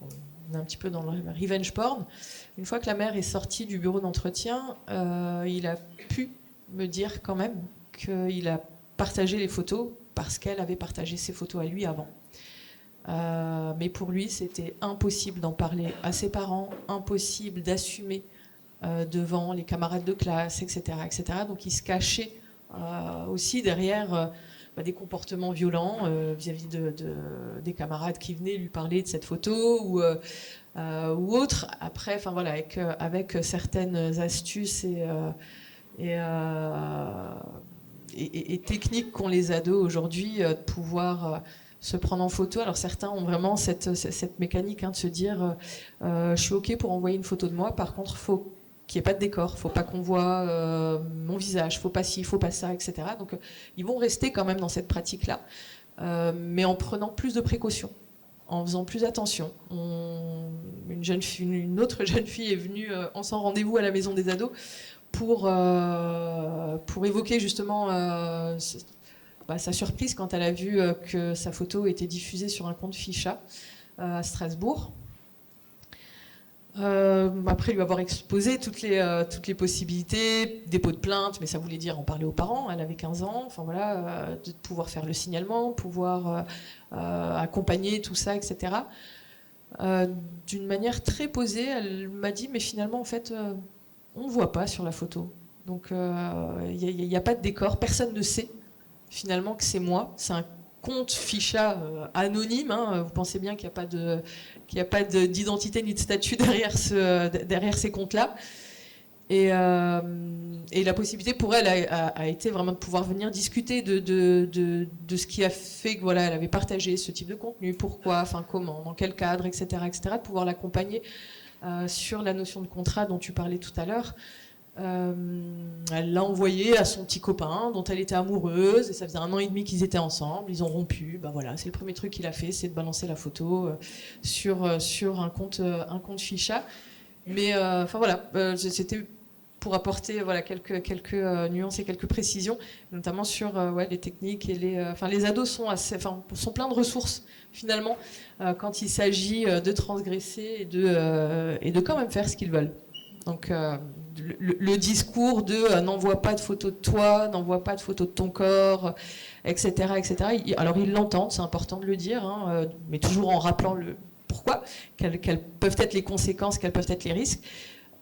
on est un petit peu dans le revenge porn. Une fois que la mère est sortie du bureau d'entretien, il a pu me dire quand même qu'il a partagé les photos parce qu'elle avait partagé ses photos à lui avant. Mais pour lui, c'était impossible d'en parler à ses parents, impossible d'assumer devant les camarades de classe, etc., etc. Donc il se cachait aussi derrière des comportements violents vis-à-vis des camarades qui venaient lui parler de cette photo ou autre. Après, enfin voilà, avec certaines astuces et techniques qu'ont les ados aujourd'hui de pouvoir se prendre en photo. Alors certains ont vraiment cette mécanique de se dire je suis OK pour envoyer une photo de moi, par contre faut qu'il n'y ait pas de décor, faut pas qu'on voit mon visage, faut pas ci, faut pas ça, etc. Donc ils vont rester quand même dans cette pratique-là, mais en prenant plus de précautions, en faisant plus attention. Une autre jeune fille est venue en sans rendez-vous à la maison des ados pour évoquer justement sa surprise quand elle a vu que sa photo était diffusée sur un compte Ficha à Strasbourg. Après lui avoir exposé toutes les possibilités, dépôt de plainte, mais ça voulait dire en parler aux parents, elle avait 15 ans, enfin voilà, de pouvoir faire le signalement, pouvoir accompagner tout ça, etc. D'une manière très posée, elle m'a dit, mais finalement en fait, on ne voit pas sur la photo. Donc il n'y a pas de décor, personne ne sait finalement que c'est moi, c'est un compte Ficha anonyme, vous pensez bien qu'il n'y a pas d'identité ni de statut derrière ces comptes-là. Et la possibilité pour elle a été vraiment de pouvoir venir discuter de ce qui a fait que voilà, elle avait partagé ce type de contenu, pourquoi, enfin comment, dans quel cadre, etc., etc., de pouvoir l'accompagner sur la notion de contrat dont tu parlais tout à l'heure. Elle l'a envoyé à son petit copain dont elle était amoureuse et ça faisait 1 an et demi qu'ils étaient ensemble, ils ont rompu, voilà, c'est le premier truc qu'il a fait, c'est de balancer la photo sur un compte Ficha. Mais enfin voilà, c'était pour apporter quelques nuances et quelques précisions, notamment sur les techniques et les ados sont pleins de ressources finalement quand il s'agit de transgresser et de quand même faire ce qu'ils veulent. Donc le discours de n'envoie pas de photos de toi, n'envoie pas de photos de ton corps, etc., etc. Alors ils l'entendent, c'est important de le dire, mais toujours en rappelant le pourquoi, quelles peuvent être les conséquences, quels peuvent être les risques.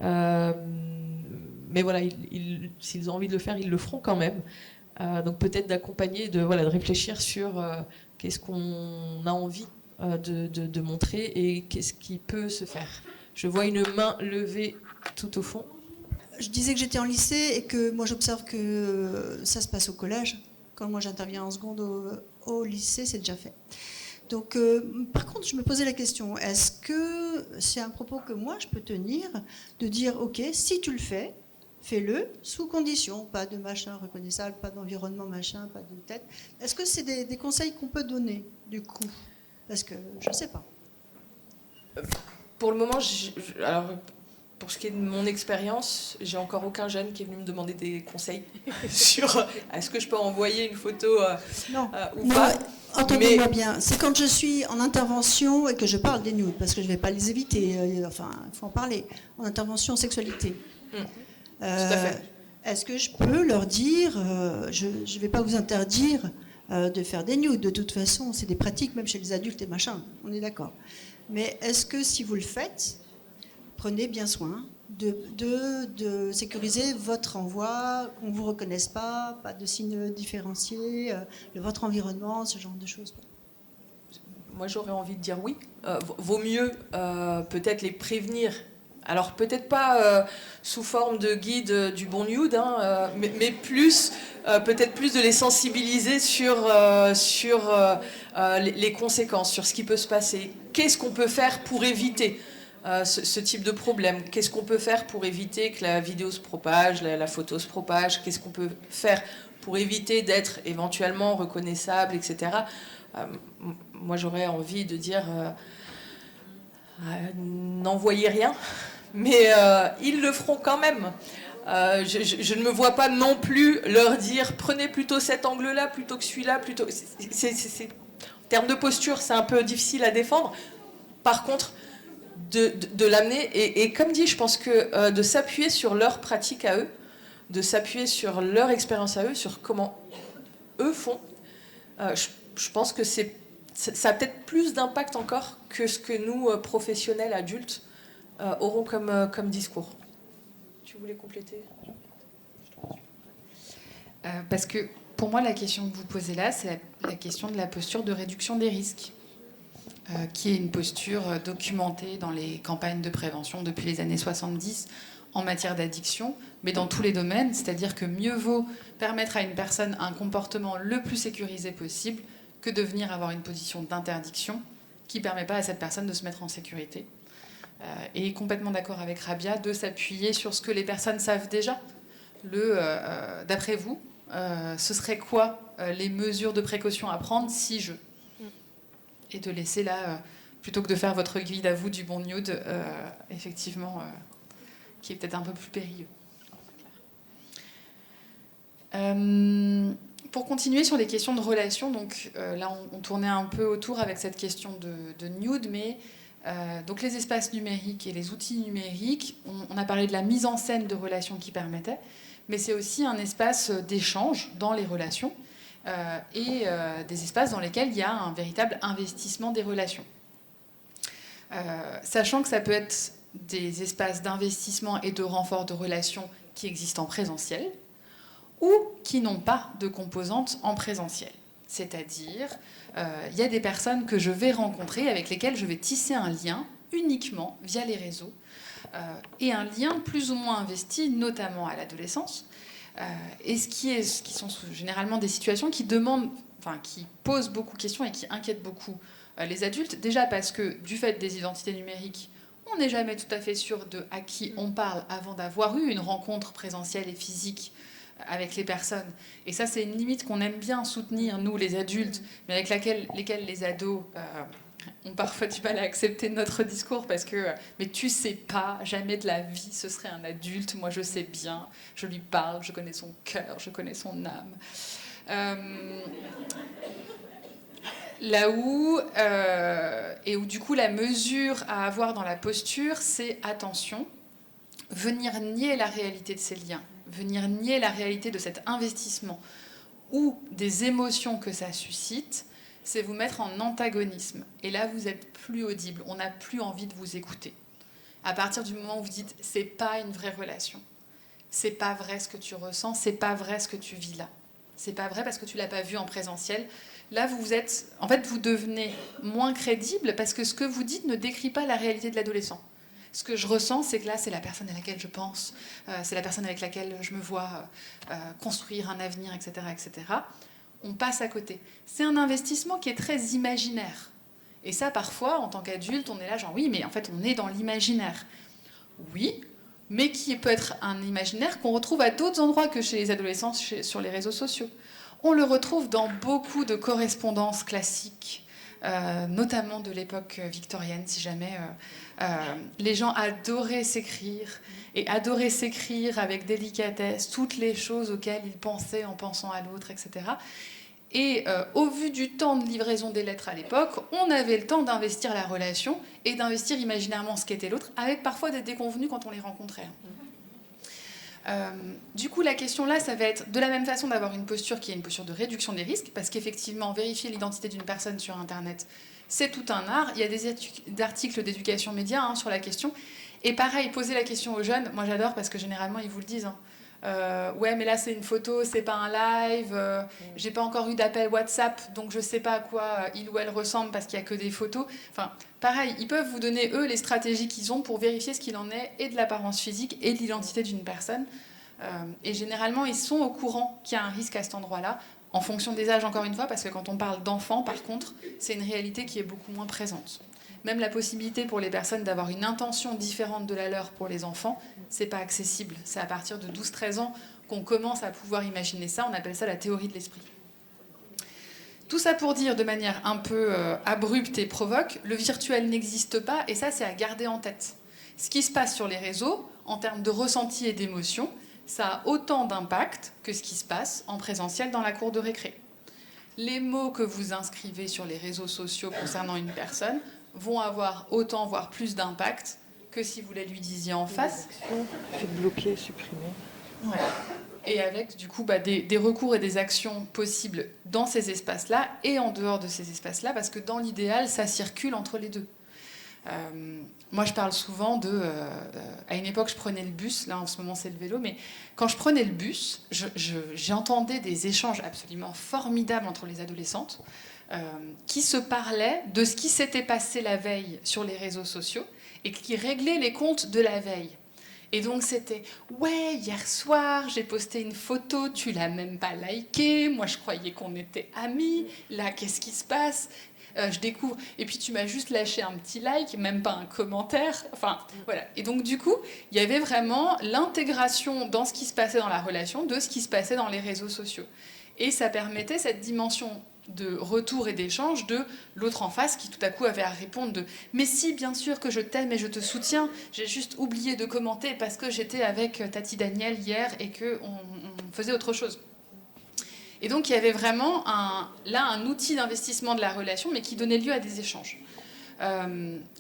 Mais voilà, s'ils ont envie de le faire, ils le feront quand même. Donc peut-être d'accompagner, de réfléchir sur qu'est-ce qu'on a envie de montrer et qu'est-ce qui peut se faire. Je vois une main levée tout au fond. Je disais que j'étais en lycée et que moi j'observe que ça se passe au collège. Quand moi j'interviens en seconde au lycée, c'est déjà fait. Donc, par contre, je me posais la question, est-ce que c'est un propos que moi je peux tenir, de dire, ok, si tu le fais, fais-le sous condition, pas de machin reconnaissable, pas d'environnement machin, pas de tête. Est-ce que c'est des conseils qu'on peut donner, du coup? Parce que je ne sais pas. Pour le moment, alors, pour ce qui est de mon expérience, j'ai encore aucun jeune qui est venu me demander des conseils sur est-ce que je peux envoyer une photo ou pas. Entendez-moi bien, c'est quand je suis en intervention et que je parle des nudes, parce que je ne vais pas les éviter, enfin, il faut en parler, en intervention sexualité. Tout à fait. Est-ce que je peux leur dire, je ne vais pas vous interdire de faire des nudes, de toute façon, c'est des pratiques même chez les adultes et machin, on est d'accord. Mais est-ce que si vous le faites, prenez bien soin de sécuriser votre envoi, qu'on ne vous reconnaisse pas de signes différenciés, votre environnement, ce genre de choses. Moi, j'aurais envie de dire oui. Vaut mieux peut-être les prévenir. Alors, peut-être pas sous forme de guide du bon nude, mais plus, peut-être plus de les sensibiliser sur les conséquences, sur ce qui peut se passer. Qu'est-ce qu'on peut faire pour éviter ce type de problème? Qu'est-ce qu'on peut faire pour éviter que la vidéo se propage, la photo se propage? Qu'est-ce qu'on peut faire pour éviter d'être éventuellement reconnaissable, etc. Moi, j'aurais envie de dire n'envoyez rien, mais ils le feront quand même. Je ne me vois pas non plus leur dire prenez plutôt cet angle-là plutôt que celui-là. En termes de posture, c'est un peu difficile à défendre. Par contre, de l'amener, et comme dit, je pense que de s'appuyer sur leur pratique à eux, de s'appuyer sur leur expérience à eux, sur comment eux font, je pense que c'est ça a peut-être plus d'impact encore que ce que nous, professionnels adultes, auront comme discours. Tu voulais compléter ? Parce que pour moi, la question que vous posez là, c'est la question de la posture de réduction des risques, qui est une posture documentée dans les campagnes de prévention depuis les années 70 en matière d'addiction, mais dans tous les domaines, c'est-à-dire que mieux vaut permettre à une personne un comportement le plus sécurisé possible que de venir avoir une position d'interdiction qui ne permet pas à cette personne de se mettre en sécurité. Et complètement d'accord avec Rabia de s'appuyer sur ce que les personnes savent déjà. D'après vous, ce serait quoi les mesures de précaution à prendre si je... Et de laisser là, plutôt que de faire votre guide à vous du bon nude, effectivement, qui est peut-être un peu plus périlleux. Pour continuer sur les questions de relations, donc là on tournait un peu autour avec cette question de nude, mais donc les espaces numériques et les outils numériques, on a parlé de la mise en scène de relations qui permettaient, mais c'est aussi un espace d'échange dans les relations et des espaces dans lesquels il y a un véritable investissement des relations. Sachant que ça peut être des espaces d'investissement et de renfort de relations qui existent en présentiel ou qui n'ont pas de composante en présentiel. C'est-à-dire, il y a des personnes que je vais rencontrer avec lesquelles je vais tisser un lien uniquement via les réseaux et un lien plus ou moins investi, notamment à l'adolescence, et qui sont généralement des situations qui posent beaucoup de questions et qui inquiètent beaucoup les adultes. Déjà parce que du fait des identités numériques, on n'est jamais tout à fait sûr de à qui on parle avant d'avoir eu une rencontre présentielle et physique avec les personnes. Et ça, c'est une limite qu'on aime bien soutenir, nous, les adultes, mais avec lesquels les ados ont parfois du mal à accepter notre discours parce que « mais tu sais pas, jamais de la vie, ce serait un adulte, moi je sais bien, je lui parle, je connais son cœur, je connais son âme. » Là où, et où du coup la mesure à avoir dans la posture, c'est attention, venir nier la réalité de ces liens, venir nier la réalité de cet investissement ou des émotions que ça suscite, c'est vous mettre en antagonisme. Et là, vous n'êtes plus audible, on n'a plus envie de vous écouter. À partir du moment où vous dites, c'est pas une vraie relation, c'est pas vrai ce que tu ressens, c'est pas vrai ce que tu vis là, c'est pas vrai parce que tu l'as pas vu en présentiel. Là, vous devenez moins crédible parce que ce que vous dites ne décrit pas la réalité de l'adolescent. Ce que je ressens, c'est que là, c'est la personne à laquelle je pense, c'est la personne avec laquelle je me vois construire un avenir, etc., etc. On passe à côté. C'est un investissement qui est très imaginaire. Et ça, parfois, en tant qu'adulte, on est là genre, oui, mais en fait, on est dans l'imaginaire. Oui, mais qui peut être un imaginaire qu'on retrouve à d'autres endroits que chez les adolescents sur les réseaux sociaux. On le retrouve dans beaucoup de correspondances classiques, notamment de l'époque victorienne, si jamais les gens adoraient s'écrire, et adoraient s'écrire avec délicatesse toutes les choses auxquelles ils pensaient en pensant à l'autre, etc. Et au vu du temps de livraison des lettres à l'époque, on avait le temps d'investir la relation et d'investir imaginairement ce qu'était l'autre, avec parfois des déconvenus quand on les rencontrait. Du coup, la question là, ça va être de la même façon d'avoir une posture qui est une posture de réduction des risques, parce qu'effectivement, vérifier l'identité d'une personne sur Internet, c'est tout un art. Il y a des articles d'éducation média sur la question. Et pareil, poser la question aux jeunes, moi j'adore parce que généralement, ils vous le disent. Ouais, mais là, c'est une photo, c'est pas un live. J'ai pas encore eu d'appel WhatsApp, donc je sais pas à quoi il ou elle ressemble parce qu'il y a que des photos. Enfin, pareil, ils peuvent vous donner, eux, les stratégies qu'ils ont pour vérifier ce qu'il en est, et de l'apparence physique, et de l'identité d'une personne. Et généralement, ils sont au courant qu'il y a un risque à cet endroit-là, en fonction des âges, encore une fois, parce que quand on parle d'enfants, par contre, c'est une réalité qui est beaucoup moins présente. Même la possibilité pour les personnes d'avoir une intention différente de la leur pour les enfants, c'est pas accessible. C'est à partir de 12-13 ans qu'on commence à pouvoir imaginer ça. On appelle ça la théorie de l'esprit. Tout ça pour dire de manière un peu abrupte et provoque, le virtuel n'existe pas, et ça, c'est à garder en tête. Ce qui se passe sur les réseaux, en termes de ressenti et d'émotion, ça a autant d'impact que ce qui se passe en présentiel dans la cour de récré. Les mots que vous inscrivez sur les réseaux sociaux concernant une personne vont avoir autant, voire plus d'impact que si vous la lui disiez en face. Fait bloquer, supprimer. Ouais. et avec du coup des recours et des actions possibles dans ces espaces-là et en dehors de ces espaces-là, parce que dans l'idéal, ça circule entre les deux. Moi, je parle souvent à une époque, je prenais le bus, là en ce moment c'est le vélo, mais quand je prenais le bus, j'entendais des échanges absolument formidables entre les adolescentes qui se parlaient de ce qui s'était passé la veille sur les réseaux sociaux et qui réglaient les comptes de la veille. Et donc c'était « Ouais, hier soir, j'ai posté une photo, tu l'as même pas likée, moi je croyais qu'on était amis, là qu'est-ce qui se passe ?» Je découvre, et puis tu m'as juste lâché un petit like, même pas un commentaire. Enfin, voilà. Et donc, du coup, il y avait vraiment l'intégration dans ce qui se passait dans la relation de ce qui se passait dans les réseaux sociaux. Et ça permettait cette dimension de retour et d'échange de l'autre en face qui, tout à coup, avait à répondre de « Mais si, bien sûr que je t'aime et je te soutiens, j'ai juste oublié de commenter parce que j'étais avec Tati Daniel hier et qu'on faisait autre chose. » Et donc, il y avait vraiment un outil d'investissement de la relation, mais qui donnait lieu à des échanges.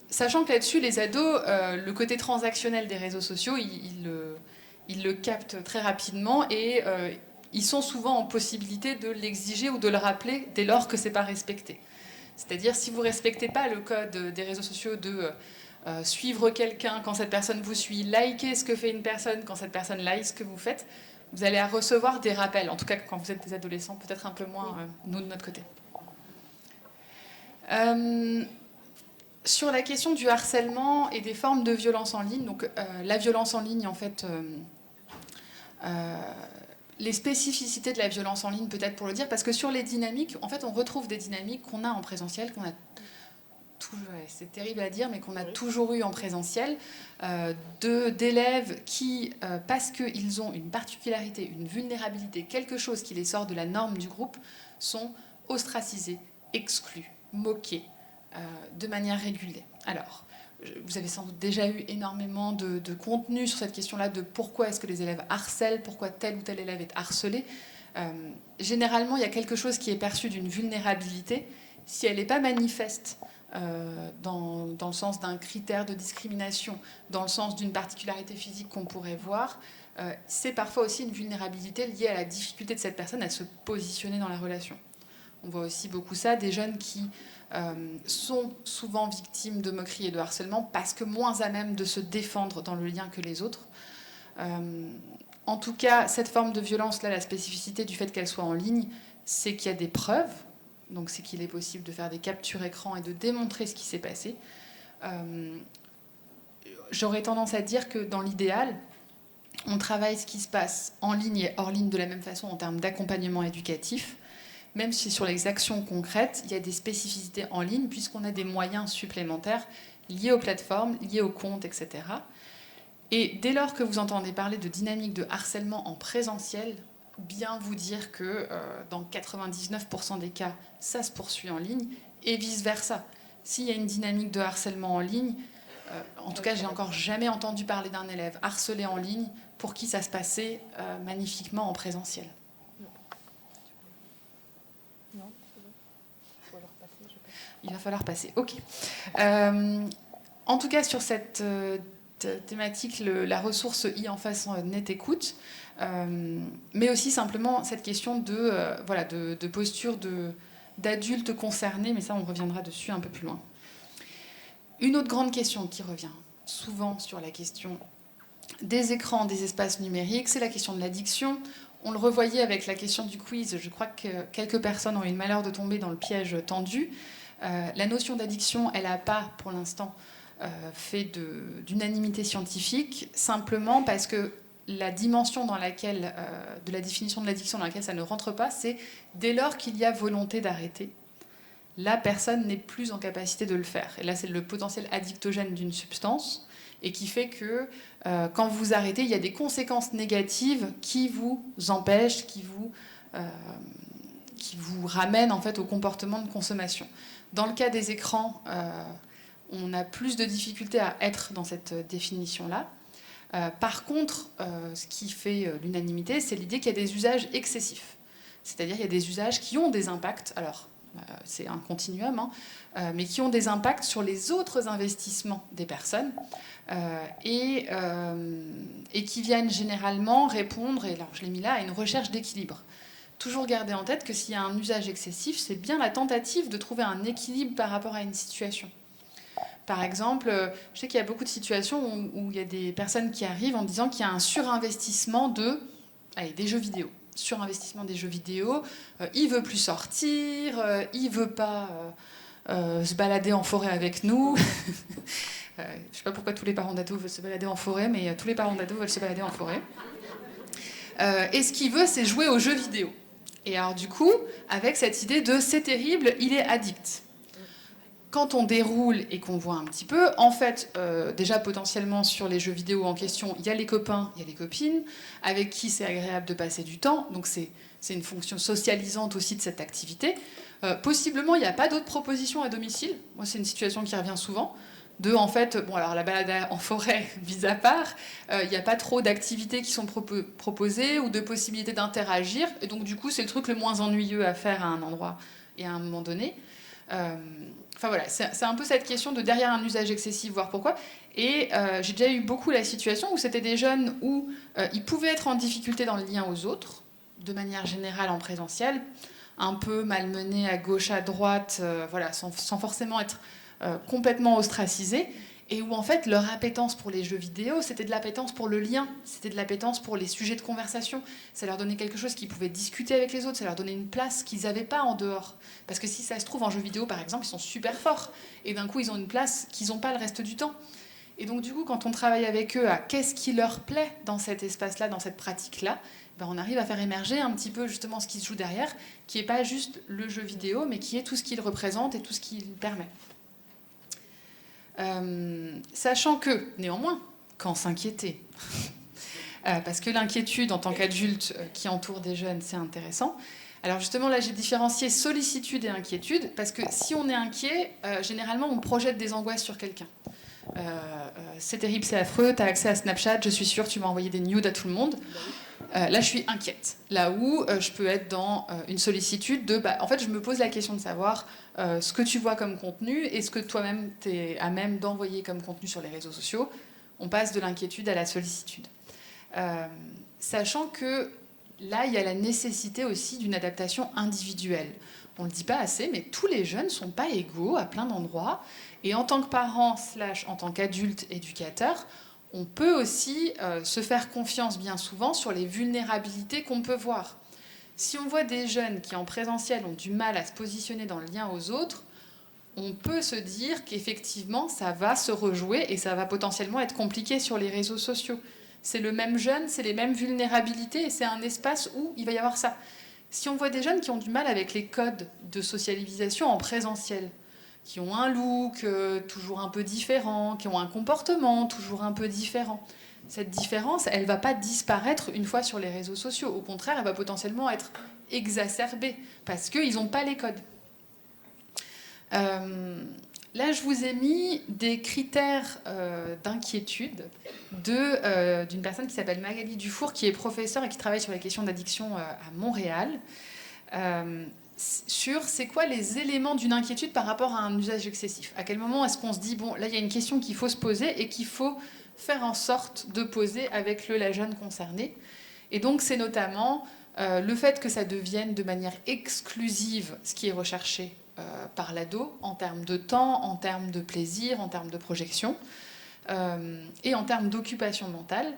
Sachant que là-dessus, les ados, le côté transactionnel des réseaux sociaux, ils le captent très rapidement et ils sont souvent en possibilité de l'exiger ou de le rappeler dès lors que ce n'est pas respecté. C'est-à-dire, si vous ne respectez pas le code des réseaux sociaux de suivre quelqu'un quand cette personne vous suit, liker ce que fait une personne quand cette personne like ce que vous faites, vous allez recevoir des rappels, en tout cas quand vous êtes des adolescents, peut-être un peu moins nous de notre côté. Sur la question du harcèlement et des formes de violence en ligne, donc la violence en ligne, en fait, les spécificités de la violence en ligne, peut-être pour le dire, parce que sur les dynamiques, en fait, on retrouve des dynamiques qu'on a en présentiel, qu'on a c'est terrible à dire, mais qu'on a toujours eu en présentiel, d'élèves qui, parce qu'ils ont une particularité, une vulnérabilité, quelque chose qui les sort de la norme du groupe, sont ostracisés, exclus, moqués, de manière régulière. Alors, vous avez sans doute déjà eu énormément de contenu sur cette question-là de pourquoi est-ce que les élèves harcèlent, pourquoi tel ou tel élève est harcelé. Généralement, il y a quelque chose qui est perçu d'une vulnérabilité. Si elle n'est pas manifeste, dans le sens d'un critère de discrimination, dans le sens d'une particularité physique qu'on pourrait voir, c'est parfois aussi une vulnérabilité liée à la difficulté de cette personne à se positionner dans la relation. On voit aussi beaucoup ça, des jeunes qui sont souvent victimes de moqueries et de harcèlement parce que moins à même de se défendre dans le lien que les autres. En tout cas, cette forme de violence-là, la spécificité du fait qu'elle soit en ligne, c'est qu'il y a des preuves. Donc c'est qu'il est possible de faire des captures écran et de démontrer ce qui s'est passé. J'aurais tendance à dire que dans l'idéal, on travaille ce qui se passe en ligne et hors ligne de la même façon en termes d'accompagnement éducatif, même si sur les actions concrètes, il y a des spécificités en ligne puisqu'on a des moyens supplémentaires liés aux plateformes, liés aux comptes, etc. Et dès lors que vous entendez parler de dynamique de harcèlement en présentiel, bien vous dire que dans 99% des cas, ça se poursuit en ligne, et vice-versa. S'il y a une dynamique de harcèlement en ligne, en tout cas, j'ai encore jamais entendu parler d'un élève harcelé en ligne pour qui ça se passait magnifiquement en présentiel. Il va falloir passer, ok. En tout cas, sur cette thématique, la ressource I en face net écoute, mais aussi simplement cette question de posture d'adultes concernés, mais ça on reviendra dessus un peu plus loin. Une autre grande question qui revient souvent sur la question des écrans, des espaces numériques, c'est la question de l'addiction. On le revoyait avec la question du quiz, je crois que quelques personnes ont eu le malheur de tomber dans le piège tendu. La notion d'addiction, elle n'a pas pour l'instant fait d'unanimité scientifique, simplement parce que la dimension dans laquelle, de la définition de l'addiction dans laquelle ça ne rentre pas, c'est dès lors qu'il y a volonté d'arrêter, la personne n'est plus en capacité de le faire. Et là, c'est le potentiel addictogène d'une substance, et qui fait que quand vous arrêtez, il y a des conséquences négatives qui vous empêchent, qui vous ramènent en fait au comportement de consommation. Dans le cas des écrans, on a plus de difficultés à être dans cette définition-là. Par contre, ce qui fait l'unanimité, c'est l'idée qu'il y a des usages excessifs. C'est-à-dire qu'il y a des usages qui ont des impacts. Alors, c'est un continuum, mais qui ont des impacts sur les autres investissements des personnes et qui viennent généralement répondre, et alors je l'ai mis là, à une recherche d'équilibre. Toujours garder en tête que s'il y a un usage excessif, c'est bien la tentative de trouver un équilibre par rapport à une situation. Par exemple, je sais qu'il y a beaucoup de situations où il y a des personnes qui arrivent en disant qu'il y a un surinvestissement des jeux vidéo. Surinvestissement des jeux vidéo, il veut plus sortir, il veut pas se balader en forêt avec nous. Je sais pas pourquoi tous les parents d'ados veulent se balader en forêt, mais tous les parents d'ados veulent se balader en forêt. Et ce qu'il veut, c'est jouer aux jeux vidéo. Et alors du coup, avec cette idée de c'est terrible, il est addict. Quand on déroule et qu'on voit un petit peu, en fait, déjà potentiellement sur les jeux vidéo en question, il y a les copains, il y a les copines, avec qui c'est agréable de passer du temps. Donc c'est une fonction socialisante aussi de cette activité. Possiblement, il n'y a pas d'autres propositions à domicile. Moi, c'est une situation qui revient souvent. En fait, bon, alors la balade en forêt, mis à part, il n'y a pas trop d'activités qui sont proposées ou de possibilités d'interagir. Et donc, du coup, c'est le truc le moins ennuyeux à faire à un endroit et à un moment donné. Enfin voilà, c'est un peu cette question de derrière un usage excessif, voir pourquoi. Et j'ai déjà eu beaucoup la situation où c'était des jeunes où ils pouvaient être en difficulté dans le lien aux autres, de manière générale en présentiel, un peu malmenés à gauche, à droite, voilà, sans forcément être complètement ostracisés, et où en fait leur appétence pour les jeux vidéo, c'était de l'appétence pour le lien, c'était de l'appétence pour les sujets de conversation. Ça leur donnait quelque chose qu'ils pouvaient discuter avec les autres, ça leur donnait une place qu'ils n'avaient pas en dehors. Parce que si ça se trouve, en jeux vidéo par exemple, ils sont super forts, et d'un coup ils ont une place qu'ils n'ont pas le reste du temps. Et donc du coup, quand on travaille avec eux à qu'est-ce qui leur plaît dans cet espace-là, dans cette pratique-là, ben, on arrive à faire émerger un petit peu justement ce qui se joue derrière, qui n'est pas juste le jeu vidéo, mais qui est tout ce qu'il représente et tout ce qu'il permet. Sachant que, néanmoins, quand s'inquiéter parce que l'inquiétude en tant qu'adulte qui entoure des jeunes, c'est intéressant. Alors justement, là, j'ai différencié sollicitude et inquiétude, parce que si on est inquiet, généralement, on projette des angoisses sur quelqu'un. C'est terrible, c'est affreux, tu as accès à Snapchat, je suis sûre, tu m'as envoyé des nudes à tout le monde. Là, je suis inquiète. Là où je peux être dans une sollicitude de... en fait, je me pose la question de savoir ce que tu vois comme contenu et ce que toi-même, tu es à même d'envoyer comme contenu sur les réseaux sociaux. On passe de l'inquiétude à la sollicitude. Sachant que là, il y a la nécessité aussi d'une adaptation individuelle. On ne le dit pas assez, mais tous les jeunes ne sont pas égaux à plein d'endroits. Et en tant que parents, en tant qu'adultes éducateurs, on peut aussi se faire confiance bien souvent sur les vulnérabilités qu'on peut voir. Si on voit des jeunes qui en présentiel ont du mal à se positionner dans le lien aux autres, on peut se dire qu'effectivement ça va se rejouer et ça va potentiellement être compliqué sur les réseaux sociaux. C'est le même jeune, c'est les mêmes vulnérabilités et c'est un espace où il va y avoir ça. Si on voit des jeunes qui ont du mal avec les codes de socialisation en présentiel, qui ont un look toujours un peu différent, qui ont un comportement toujours un peu différent, cette différence, elle ne va pas disparaître une fois sur les réseaux sociaux. Au contraire, elle va potentiellement être exacerbée parce qu'ils n'ont pas les codes. Là, je vous ai mis des critères d'inquiétude d'une personne qui s'appelle Magali Dufour, qui est professeure et qui travaille sur les questions d'addiction à Montréal. Sur c'est quoi les éléments d'une inquiétude par rapport à un usage excessif. À quel moment est-ce qu'on se dit, bon, là, il y a une question qu'il faut se poser et qu'il faut faire en sorte de poser avec la jeune concernée. Et donc, c'est notamment le fait que ça devienne de manière exclusive ce qui est recherché par l'ado, en termes de temps, en termes de plaisir, en termes de projection, et en termes d'occupation mentale,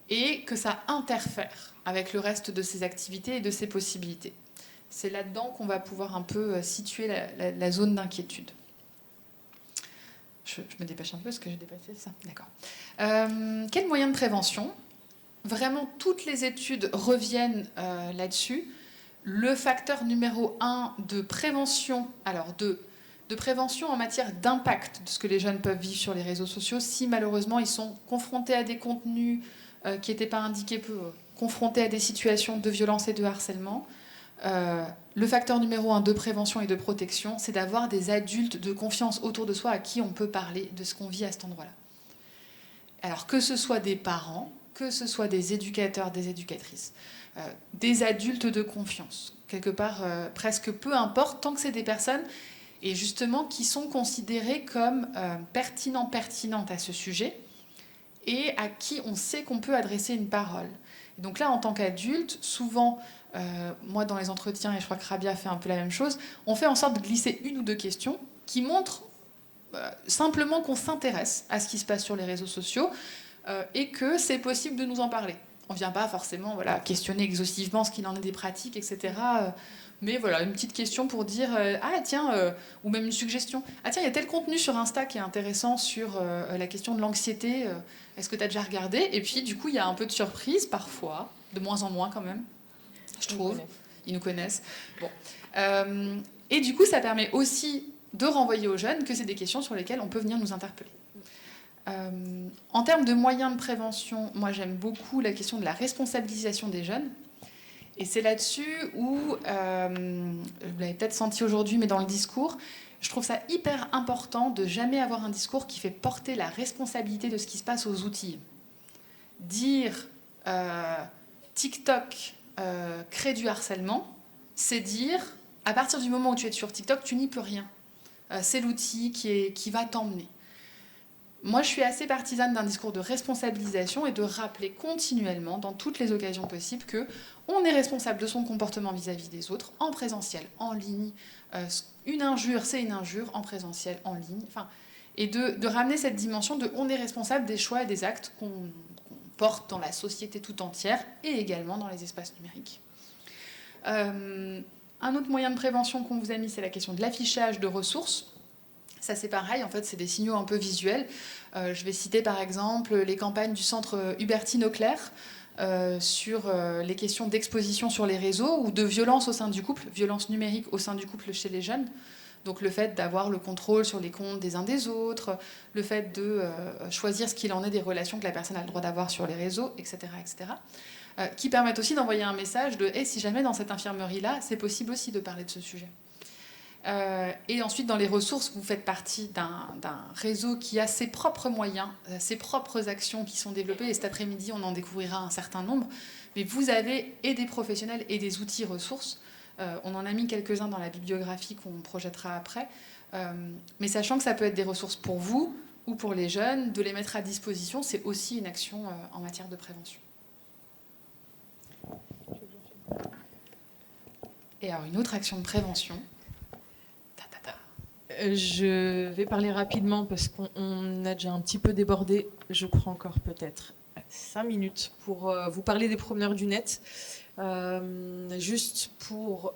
et que ça interfère avec le reste de ses activités et de ses possibilités. C'est là-dedans qu'on va pouvoir un peu situer la zone d'inquiétude. Je me dépêche un peu parce que j'ai dépassé ça. D'accord. Quels moyens de prévention ? Vraiment, toutes les études reviennent là-dessus. Le facteur numéro 1 de prévention, alors de prévention en matière d'impact de ce que les jeunes peuvent vivre sur les réseaux sociaux, si malheureusement ils sont confrontés à des contenus qui n'étaient pas indiqués, confrontés à des situations de violence et de harcèlement. Le facteur numéro 1 de prévention et de protection, c'est d'avoir des adultes de confiance autour de soi à qui on peut parler de ce qu'on vit à cet endroit-là. Alors que ce soit des parents, que ce soit des éducateurs, des éducatrices, des adultes de confiance, quelque part presque peu importe, tant que c'est des personnes et justement qui sont considérées comme pertinentes à ce sujet et à qui on sait qu'on peut adresser une parole. Et donc là, en tant qu'adulte, souvent, moi dans les entretiens, et je crois que Rabia fait un peu la même chose, on fait en sorte de glisser une ou deux questions qui montrent simplement qu'on s'intéresse à ce qui se passe sur les réseaux sociaux et que c'est possible de nous en parler. On ne vient pas forcément questionner exhaustivement ce qu'il en est des pratiques, etc. Mais voilà, une petite question pour dire ah tiens, ou même une suggestion. Ah tiens, il y a tel contenu sur Insta qui est intéressant sur la question de l'anxiété. Est-ce que tu as déjà regardé? Et puis du coup, il y a un peu de surprise parfois, de moins en moins quand même, je trouve. Ils nous connaissent. Bon. Et du coup, ça permet aussi de renvoyer aux jeunes que c'est des questions sur lesquelles on peut venir nous interpeller. En termes de moyens de prévention, moi j'aime beaucoup la question de la responsabilisation des jeunes. Et c'est là-dessus où, vous l'avez peut-être senti aujourd'hui, mais dans le discours, je trouve ça hyper important de jamais avoir un discours qui fait porter la responsabilité de ce qui se passe aux outils. Dire TikTok crée du harcèlement, c'est dire, à partir du moment où tu es sur TikTok, tu n'y peux rien. C'est l'outil qui va t'emmener. Moi, je suis assez partisane d'un discours de responsabilisation et de rappeler continuellement, dans toutes les occasions possibles, qu'on est responsable de son comportement vis-à-vis des autres, en présentiel, en ligne. Une injure, c'est une injure, en présentiel, en ligne. Enfin, et de ramener cette dimension de on est responsable des choix et des actes qu'on porte dans la société tout entière et également dans les espaces numériques. Un autre moyen de prévention qu'on vous a mis, c'est la question de l'affichage de ressources. Ça, c'est pareil, en fait, c'est des signaux un peu visuels. Je vais citer, par exemple, les campagnes du centre Hubertine Auclair sur les questions d'exposition sur les réseaux ou de violence au sein du couple, violence numérique au sein du couple chez les jeunes. Donc le fait d'avoir le contrôle sur les comptes des uns des autres, le fait de choisir ce qu'il en est des relations que la personne a le droit d'avoir sur les réseaux, etc., etc., qui permettent aussi d'envoyer un message de hey, si jamais dans cette infirmerie-là, c'est possible aussi de parler de ce sujet. Et ensuite, dans les ressources, vous faites partie d'un réseau qui a ses propres moyens, ses propres actions qui sont développées. Et cet après-midi, on en découvrira un certain nombre. Mais vous avez et des professionnels et des outils ressources. On en a mis quelques-uns dans la bibliographie qu'on projettera après. Mais sachant que ça peut être des ressources pour vous ou pour les jeunes, de les mettre à disposition, c'est aussi une action en matière de prévention. Et alors, une autre action de prévention... Je vais parler rapidement parce qu'on a déjà un petit peu débordé. Je prends encore peut-être 5 minutes pour vous parler des promeneurs du net. Juste pour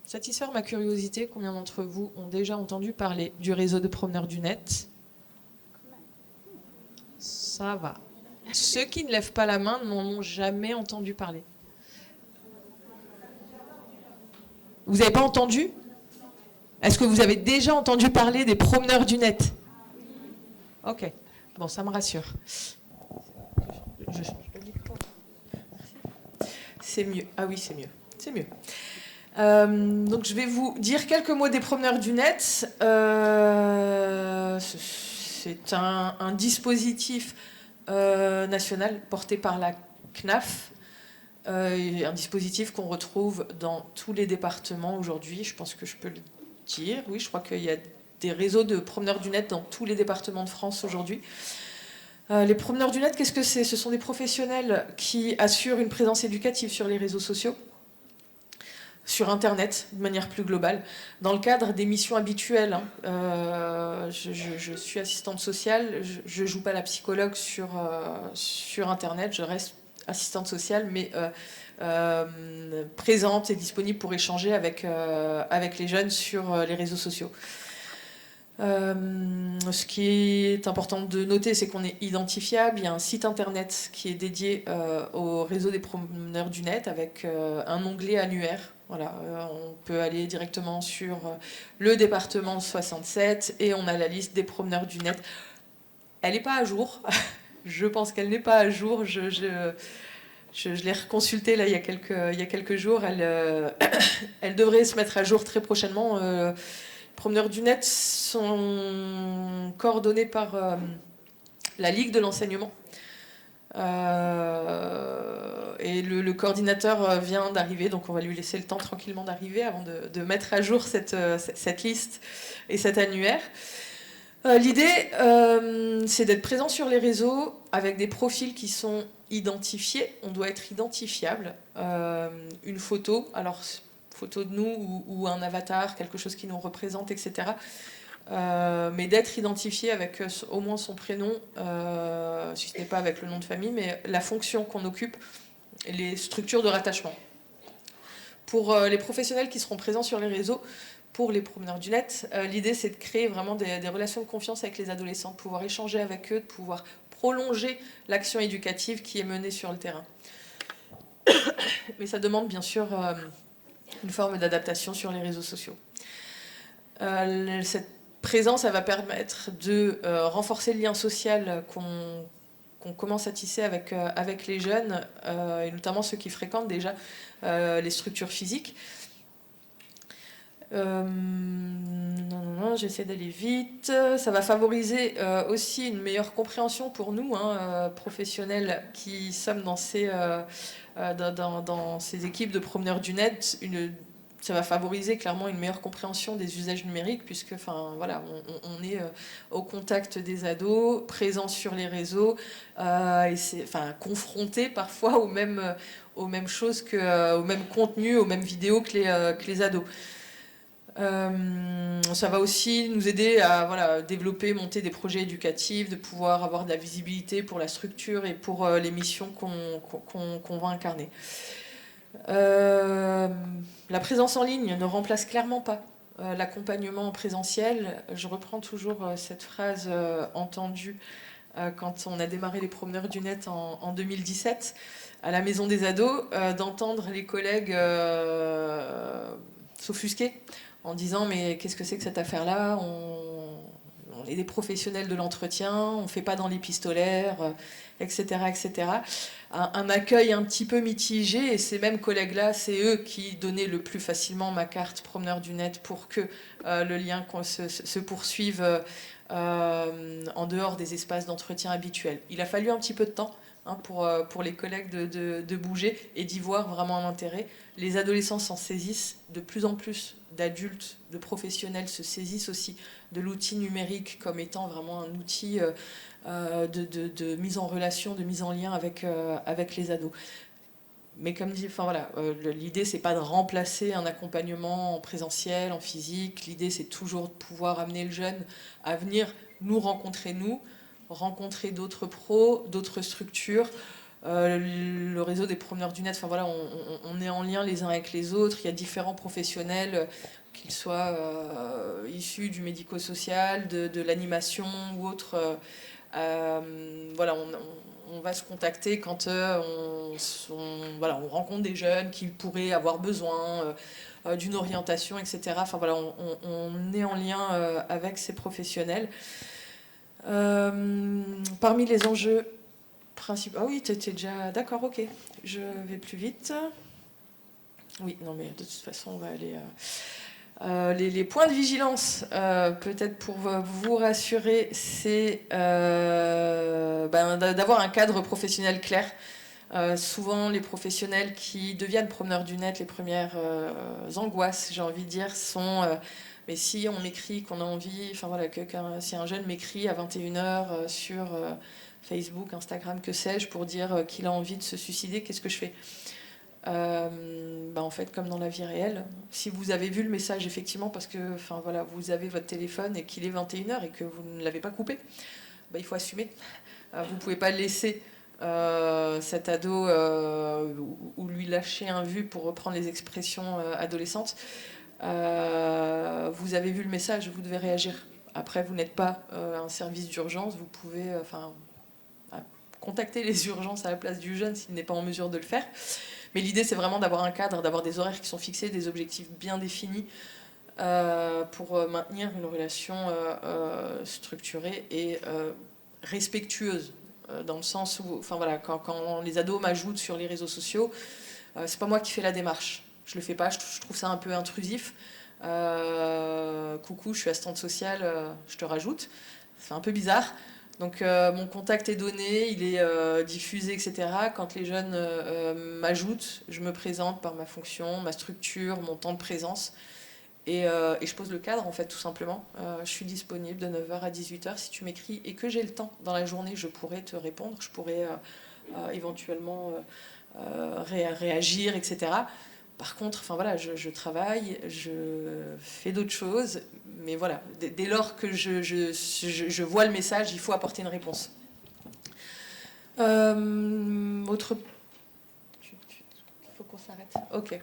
satisfaire ma curiosité, combien d'entre vous ont déjà entendu parler du réseau de promeneurs du net? Ça va. Ceux qui ne lèvent pas la main n'en ont jamais entendu parler. Vous n'avez pas entendu ? Est-ce que vous avez déjà entendu parler des promeneurs du net? Ok, bon, ça me rassure. C'est mieux. Ah oui, c'est mieux. C'est mieux. Donc, je vais vous dire quelques mots des promeneurs du net. C'est un dispositif national porté par la CNAF. Un dispositif qu'on retrouve dans tous les départements aujourd'hui. Je pense que je peux le dire. Oui, je crois qu'il y a des réseaux de promeneurs du net dans tous les départements de France aujourd'hui. Les promeneurs du net, qu'est-ce que c'est? Ce sont des professionnels qui assurent une présence éducative sur les réseaux sociaux, sur Internet, de manière plus globale, dans le cadre des missions habituelles. Je suis assistante sociale, je ne joue pas la psychologue sur Internet, je reste assistante sociale, mais présente et disponible pour échanger avec les jeunes sur les réseaux sociaux. Ce qui est important de noter, c'est qu'on est identifiable. Il y a un site internet qui est dédié au réseau des promeneurs du net avec un onglet annuaire. Voilà, on peut aller directement sur le département 67 et on a la liste des promeneurs du net. Elle n'est pas à jour. Je pense qu'elle n'est pas à jour. Je l'ai reconsultée là, il y a quelques jours. Elle devrait se mettre à jour très prochainement. Les promeneurs du net sont coordonnés par la Ligue de l'enseignement. Et le coordinateur vient d'arriver, donc on va lui laisser le temps tranquillement d'arriver avant de mettre à jour cette liste et cet annuaire. L'idée, c'est d'être présent sur les réseaux avec des profils qui sont identifiés. On doit être identifiable. Une photo, alors photo de nous ou un avatar, quelque chose qui nous représente, etc. Mais d'être identifié avec au moins son prénom, si ce n'est pas avec le nom de famille, mais la fonction qu'on occupe, et les structures de rattachement. Pour les professionnels qui seront présents sur les réseaux, pour les promeneurs du net, l'idée c'est de créer vraiment des relations de confiance avec les adolescents, de pouvoir échanger avec eux, de pouvoir prolonger l'action éducative qui est menée sur le terrain. Mais ça demande bien sûr une forme d'adaptation sur les réseaux sociaux. Cette présence, elle va permettre de renforcer le lien social qu'on commence à tisser avec les jeunes, et notamment ceux qui fréquentent déjà les structures physiques. J'essaie d'aller vite. Ça va favoriser aussi une meilleure compréhension pour nous, professionnels qui sommes dans ces équipes de promeneurs du net. Ça va favoriser clairement une meilleure compréhension des usages numériques, puisque on est au contact des ados, présents sur les réseaux, et confrontés parfois aux mêmes choses, aux mêmes contenus, aux mêmes vidéos que les ados. Ça va aussi nous aider à développer, monter des projets éducatifs, de pouvoir avoir de la visibilité pour la structure et pour les missions qu'on va incarner. La présence en ligne ne remplace clairement pas l'accompagnement en présentiel. Je reprends toujours cette phrase entendue quand on a démarré les promeneurs du net en 2017 à la Maison des Ados, d'entendre les collègues s'offusquer en disant mais qu'est-ce que c'est que cette affaire-là, on est des professionnels de l'entretien, on ne fait pas dans l'épistolaire, etc. etc. Un accueil un petit peu mitigé, et ces mêmes collègues-là, c'est eux qui donnaient le plus facilement ma carte promeneur du net pour que le lien se poursuive en dehors des espaces d'entretien habituels. Il a fallu un petit peu de temps pour les collègues de bouger et d'y voir vraiment un intérêt. Les adolescents s'en saisissent, de plus en plus d'adultes, de professionnels se saisissent aussi de l'outil numérique comme étant vraiment un outil de mise en relation, de mise en lien avec les ados. Mais comme dit, l'idée c'est pas de remplacer un accompagnement en présentiel, en physique. L'idée c'est toujours de pouvoir amener le jeune à venir nous rencontrer d'autres pros, d'autres structures. Le réseau des promeneurs du net, on est en lien les uns avec les autres. Il y a différents professionnels, qu'ils soient issus du médico-social, de l'animation ou autre. On va se contacter quand on rencontre des jeunes qui pourraient avoir besoin d'une orientation, etc. On est en lien avec ces professionnels. Parmi les enjeux principaux... Ah oui, tu étais déjà... D'accord, ok. Je vais plus vite. Oui, non, mais de toute façon, on va aller... Les points de vigilance, peut-être pour vous rassurer, c'est d'avoir un cadre professionnel clair. Souvent, les professionnels qui deviennent promeneurs du net, les premières angoisses, j'ai envie de dire, sont... mais si on m'écrit qu'on a envie... si un jeune m'écrit à 21h sur Facebook, Instagram, que sais-je, pour dire qu'il a envie de se suicider, qu'est-ce que je fais ? En fait, comme dans la vie réelle, si vous avez vu le message effectivement parce que vous avez votre téléphone et qu'il est 21h et que vous ne l'avez pas coupé, il faut assumer. Vous ne pouvez pas laisser cet ado ou lui lâcher un vu, pour reprendre les expressions adolescentes. Vous avez vu le message, vous devez réagir. Après, vous n'êtes pas un service d'urgence, vous pouvez contacter les urgences à la place du jeune s'il n'est pas en mesure de le faire. Mais l'idée, c'est vraiment d'avoir un cadre, d'avoir des horaires qui sont fixés, des objectifs bien définis pour maintenir une relation structurée et respectueuse. Dans le sens où, quand les ados m'ajoutent sur les réseaux sociaux, c'est pas moi qui fais la démarche. Je le fais pas, je trouve ça un peu intrusif. Coucou, je suis assistante sociale, je te rajoute. C'est un peu bizarre. Donc mon contact est donné, il est diffusé, etc. Quand les jeunes m'ajoutent, je me présente par ma fonction, ma structure, mon temps de présence. Et je pose le cadre, en fait, tout simplement. Je suis disponible de 9h à 18h. Si tu m'écris et que j'ai le temps dans la journée, je pourrais te répondre. Je pourrais éventuellement réagir, etc. Par contre, enfin, voilà, je travaille, je fais d'autres choses. Mais voilà, dès lors que je vois le message, il faut apporter une réponse. Autre... Il faut qu'on s'arrête. Ok.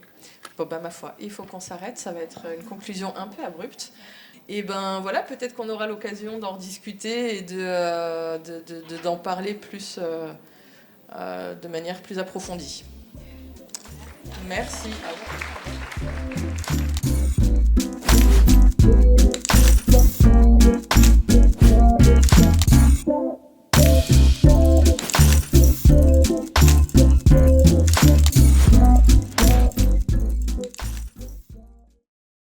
Bon, bah, ma foi, il faut qu'on s'arrête. Ça va être une conclusion un peu abrupte. Et ben voilà, peut-être qu'on aura l'occasion d'en discuter et d'en parler plus, de manière plus approfondie. Merci.